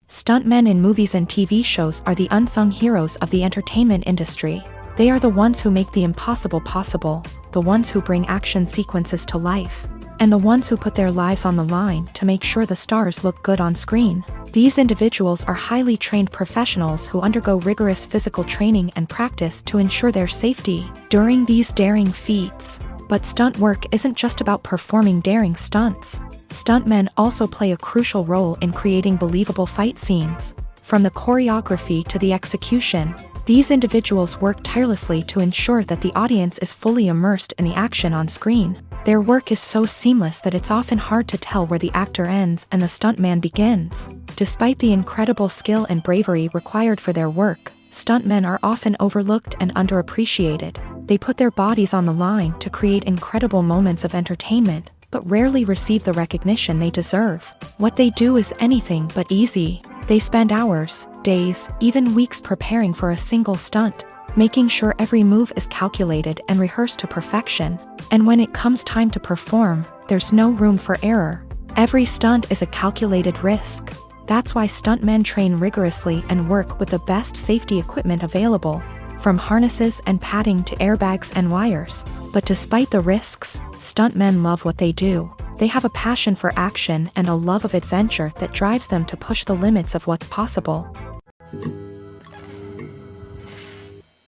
Stuntmen in movies and TV shows are the unsung heroes of the entertainment industry. They are the ones who make the impossible possible, the ones who bring action sequences to life, and the ones who put their lives on the line to make sure the stars look good on screen. These individuals are highly trained professionals who undergo rigorous physical training and practice to ensure their safety during these daring feats. But stunt work isn't just about performing daring stunts. Stuntmen also play a crucial role in creating believable fight scenes. From the choreography to the execution, these individuals work tirelessly to ensure that the audience is fully immersed in the action on screen. Their work is so seamless that it's often hard to tell where the actor ends and the stuntman begins. Despite the incredible skill and bravery required for their work, stuntmen are often overlooked and underappreciated. They put their bodies on the line to create incredible moments of entertainment, but rarely receive the recognition they deserve. What they do is anything but easy. They spend hours, days, even weeks preparing for a single stunt, making sure every move is calculated and rehearsed to perfection. And when it comes time to perform, there's no room for error. Every stunt is a calculated risk. That's why stuntmen train rigorously and work with the best safety equipment available, from harnesses and padding to airbags and wires. But despite the risks, stuntmen love what they do. They have a passion for action and a love of adventure that drives them to push the limits of what's possible.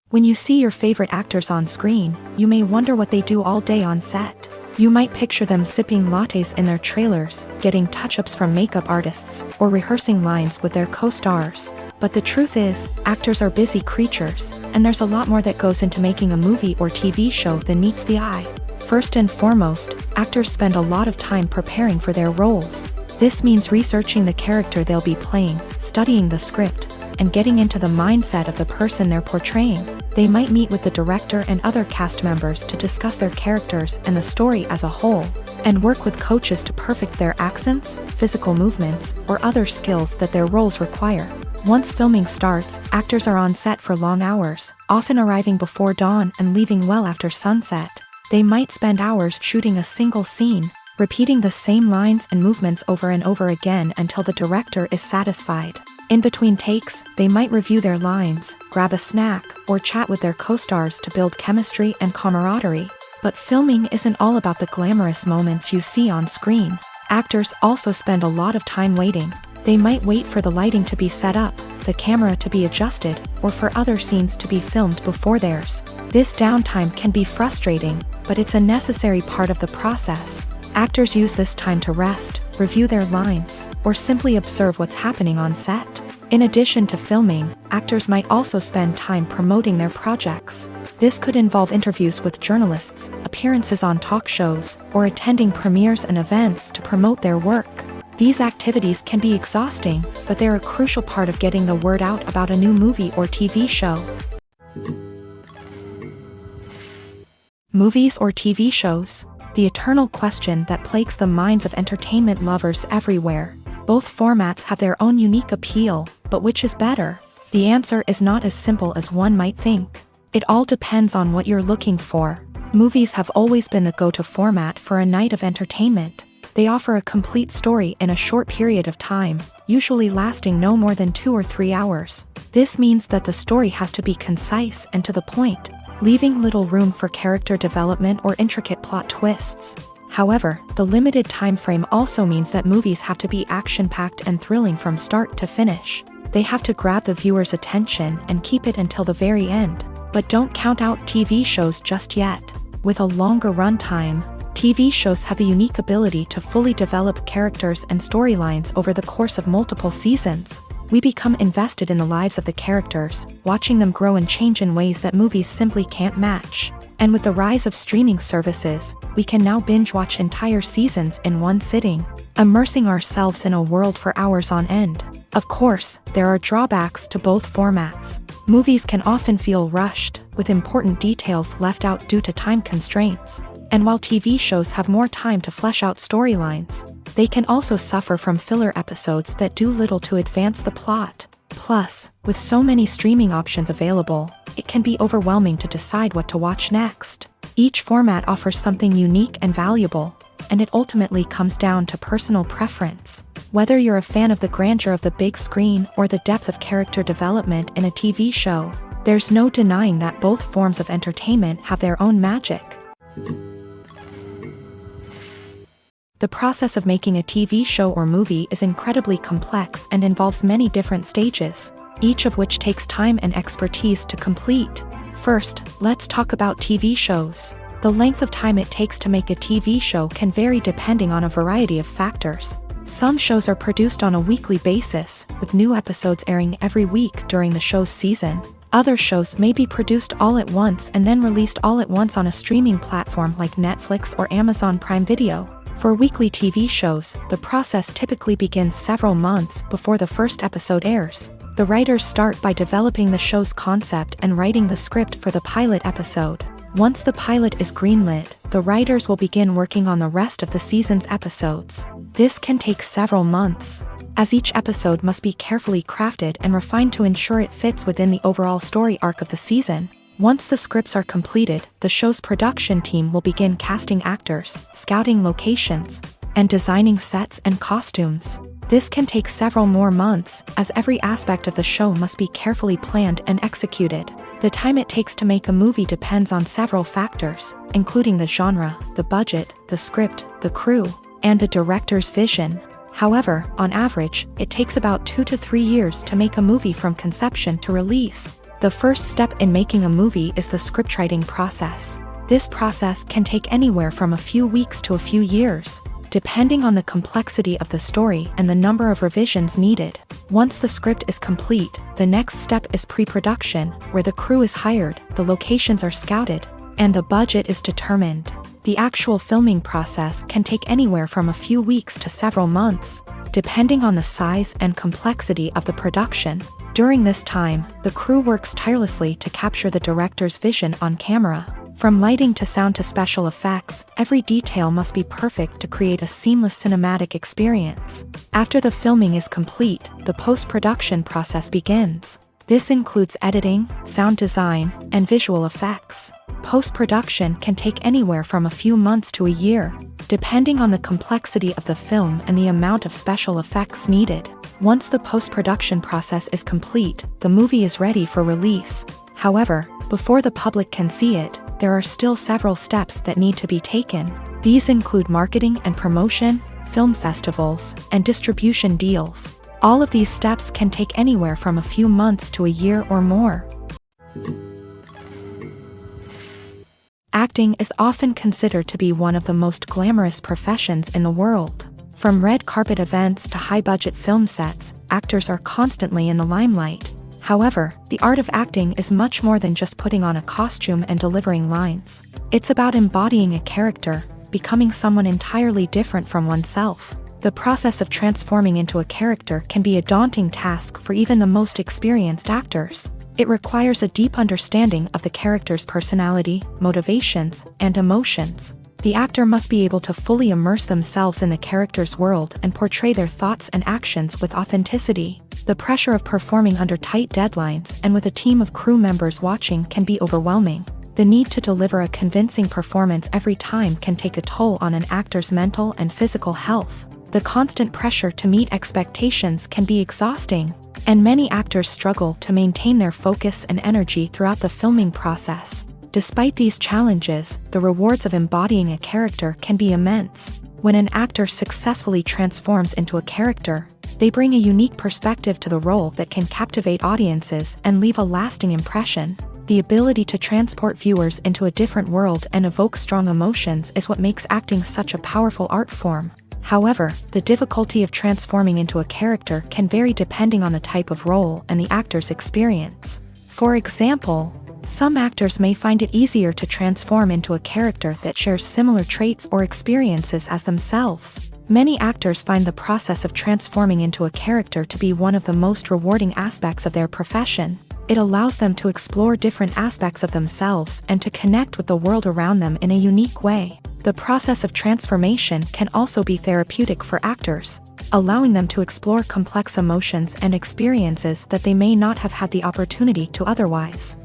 When you see your favorite actors on screen, you may wonder what they do all day on set. You might picture them sipping lattes in their trailers, getting touch-ups from makeup artists, or rehearsing lines with their co-stars. But the truth is, actors are busy creatures, and there's a lot more that goes into making a movie or TV show than meets the eye. First and foremost, actors spend a lot of time preparing for their roles. This means researching the character they'll be playing, studying the script, and getting into the mindset of the person they're portraying. They might meet with the director and other cast members to discuss their characters and the story as a whole, and work with coaches to perfect their accents, physical movements, or other skills that their roles require. Once filming starts, actors are on set for long hours, often arriving before dawn and leaving well after sunset. They might spend hours shooting a single scene, repeating the same lines and movements over and over again until the director is satisfied. In between takes, they might review their lines, grab a snack, or chat with their co-stars to build chemistry and camaraderie. But filming isn't all about the glamorous moments you see on screen. Actors also spend a lot of time waiting. They might wait for the lighting to be set up, the camera to be adjusted, or for other scenes to be filmed before theirs. This downtime can be frustrating, but it's a necessary part of the process. Actors use this time to rest, review their lines, or simply observe what's happening on set. In addition to filming, actors might also spend time promoting their projects. This could involve interviews with journalists, appearances on talk shows, or attending premieres and events to promote their work. These activities can be exhausting, but they're a crucial part of getting the word out about a new movie or TV show. Movies or TV shows? The eternal question that plagues the minds of entertainment lovers everywhere. Both formats have their own unique appeal, but which is better? The answer is not as simple as one might think. It all depends on what you're looking for. Movies have always been the go-to format for a night of entertainment. They offer a complete story in a short period of time, usually lasting no more than 2 or 3 hours. This means that the story has to be concise and to the point, leaving little room for character development or intricate plot twists. However, the limited time frame also means that movies have to be action-packed and thrilling from start to finish. They have to grab the viewer's attention and keep it until the very end. But don't count out TV shows just yet. With a longer runtime, TV shows have the unique ability to fully develop characters and storylines over the course of multiple seasons. We become invested in the lives of the characters, watching them grow and change in ways that movies simply can't match. And with the rise of streaming services, we can now binge-watch entire seasons in one sitting, immersing ourselves in a world for hours on end. Of course, there are drawbacks to both formats. Movies can often feel rushed, with important details left out due to time constraints. And while TV shows have more time to flesh out storylines, they can also suffer from filler episodes that do little to advance the plot. Plus, with so many streaming options available, it can be overwhelming to decide what to watch next. Each format offers something unique and valuable, and it ultimately comes down to personal preference. Whether you're a fan of the grandeur of the big screen or the depth of character development in a TV show, there's no denying that both forms of entertainment have their own magic. The process of making a TV show or movie is incredibly complex and involves many different stages, each of which takes time and expertise to complete. First, let's talk about TV shows. The length of time it takes to make a TV show can vary depending on a variety of factors. Some shows are produced on a weekly basis, with new episodes airing every week during the show's season. Other shows may be produced all at once and then released all at once on a streaming platform like Netflix or Amazon Prime Video. For weekly TV shows, the process typically begins several months before the first episode airs. The writers start by developing the show's concept and writing the script for the pilot episode. Once the pilot is greenlit, the writers will begin working on the rest of the season's episodes. This can take several months, as each episode must be carefully crafted and refined to ensure it fits within the overall story arc of the season. Once the scripts are completed, the show's production team will begin casting actors, scouting locations, and designing sets and costumes. This can take several more months, as every aspect of the show must be carefully planned and executed. The time it takes to make a movie depends on several factors, including the genre, the budget, the script, the crew, and the director's vision. However, on average, it takes about 2 to 3 years to make a movie from conception to release. The first step in making a movie is the scriptwriting process. This process can take anywhere from a few weeks to a few years, depending on the complexity of the story and the number of revisions needed. Once the script is complete, the next step is pre-production, where the crew is hired, the locations are scouted, and the budget is determined. The actual filming process can take anywhere from a few weeks to several months, depending on the size and complexity of the production. During this time, the crew works tirelessly to capture the director's vision on camera. From lighting to sound to special effects, every detail must be perfect to create a seamless cinematic experience. After the filming is complete, the post-production process begins. This includes editing, sound design, and visual effects. Post-production can take anywhere from a few months to a year, depending on the complexity of the film and the amount of special effects needed. Once the post-production process is complete, the movie is ready for release. However, before the public can see it, there are still several steps that need to be taken. These include marketing and promotion, film festivals, and distribution deals. All of these steps can take anywhere from a few months to a year or more. Acting is often considered to be one of the most glamorous professions in the world. From red carpet events to high-budget film sets, actors are constantly in the limelight. However, the art of acting is much more than just putting on a costume and delivering lines. It's about embodying a character, becoming someone entirely different from oneself. The process of transforming into a character can be a daunting task for even the most experienced actors. It requires a deep understanding of the character's personality, motivations, and emotions. The actor must be able to fully immerse themselves in the character's world and portray their thoughts and actions with authenticity. The pressure of performing under tight deadlines and with a team of crew members watching can be overwhelming. The need to deliver a convincing performance every time can take a toll on an actor's mental and physical health. The constant pressure to meet expectations can be exhausting, and many actors struggle to maintain their focus and energy throughout the filming process. Despite these challenges, the rewards of embodying a character can be immense. When an actor successfully transforms into a character, they bring a unique perspective to the role that can captivate audiences and leave a lasting impression. The ability to transport viewers into a different world and evoke strong emotions is what makes acting such a powerful art form. However, the difficulty of transforming into a character can vary depending on the type of role and the actor's experience. For example, some actors may find it easier to transform into a character that shares similar traits or experiences as themselves. Many actors find the process of transforming into a character to be one of the most rewarding aspects of their profession. It allows them to explore different aspects of themselves and to connect with the world around them in a unique way. The process of transformation can also be therapeutic for actors, allowing them to explore complex emotions and experiences that they may not have had the opportunity to otherwise.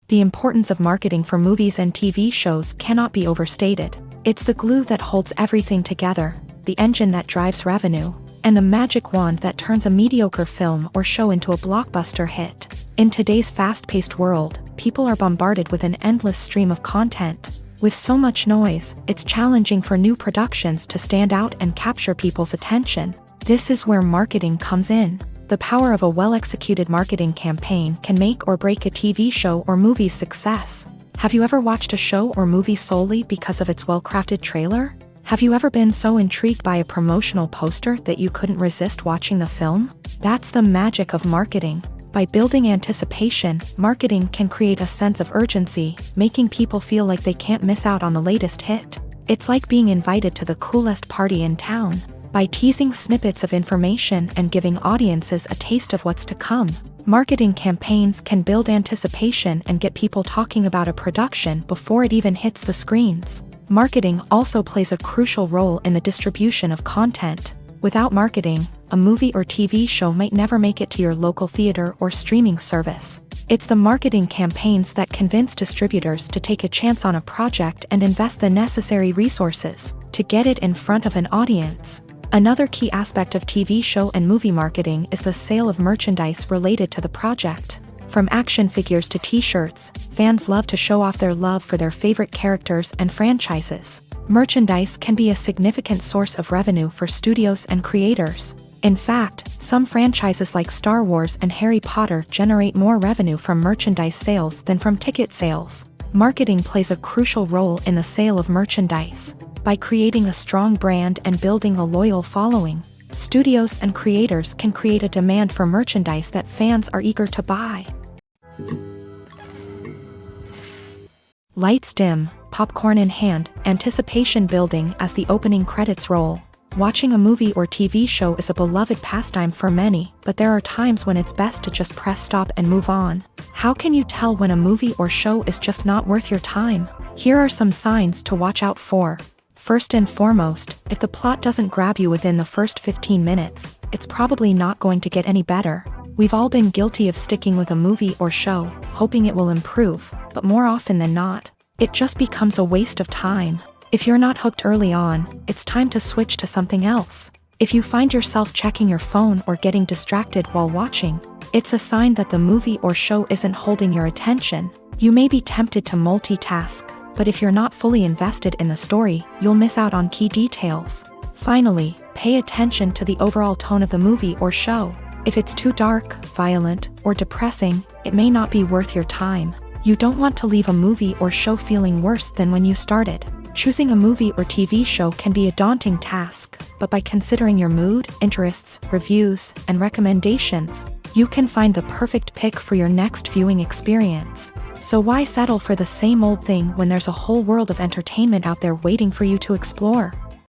The importance of marketing for movies and TV shows cannot be overstated. It's the glue that holds everything together, the engine that drives revenue, and the magic wand that turns a mediocre film or show into a blockbuster hit. In today's fast-paced world, people are bombarded with an endless stream of content. With so much noise, it's challenging for new productions to stand out and capture people's attention. This is where marketing comes in. The power of a well-executed marketing campaign can make or break a TV show or movie's success. Have you ever watched a show or movie solely because of its well-crafted trailer? Have you ever been so intrigued by a promotional poster that you couldn't resist watching the film? That's the magic of marketing. By building anticipation, marketing can create a sense of urgency, making people feel like they can't miss out on the latest hit. It's like being invited to the coolest party in town. By teasing snippets of information and giving audiences a taste of what's to come, marketing campaigns can build anticipation and get people talking about a production before it even hits the screens. Marketing also plays a crucial role in the distribution of content. Without marketing, a movie or TV show might never make it to your local theater or streaming service. It's the marketing campaigns that convince distributors to take a chance on a project and invest the necessary resources to get it in front of an audience. Another key aspect of TV show and movie marketing is the sale of merchandise related to the project. From action figures to t-shirts, fans love to show off their love for their favorite characters and franchises. Merchandise can be a significant source of revenue for studios and creators. In fact, some franchises like Star Wars and Harry Potter generate more revenue from merchandise sales than from ticket sales. Marketing plays a crucial role in the sale of merchandise. By creating a strong brand and building a loyal following, studios and creators can create a demand for merchandise that fans are eager to buy. Lights dim, popcorn in hand, anticipation building as the opening credits roll. Watching a movie or TV show is a beloved pastime for many, but there are times when it's best to just press stop and move on. How can you tell when a movie or show is just not worth your time? Here are some signs to watch out for. First and foremost, if the plot doesn't grab you within the first 15 minutes, it's probably not going to get any better. We've all been guilty of sticking with a movie or show, hoping it will improve, but more often than not, it just becomes a waste of time. If you're not hooked early on, it's time to switch to something else. If you find yourself checking your phone or getting distracted while watching, it's a sign that the movie or show isn't holding your attention. You may be tempted to multitask, but if you're not fully invested in the story, you'll miss out on key details. Finally, pay attention to the overall tone of the movie or show. If it's too dark, violent, or depressing, it may not be worth your time. You don't want to leave a movie or show feeling worse than when you started. Choosing a movie or TV show can be a daunting task, but by considering your mood, interests, reviews, and recommendations, you can find the perfect pick for your next viewing experience. So why settle for the same old thing when there's a whole world of entertainment out there waiting for you to explore?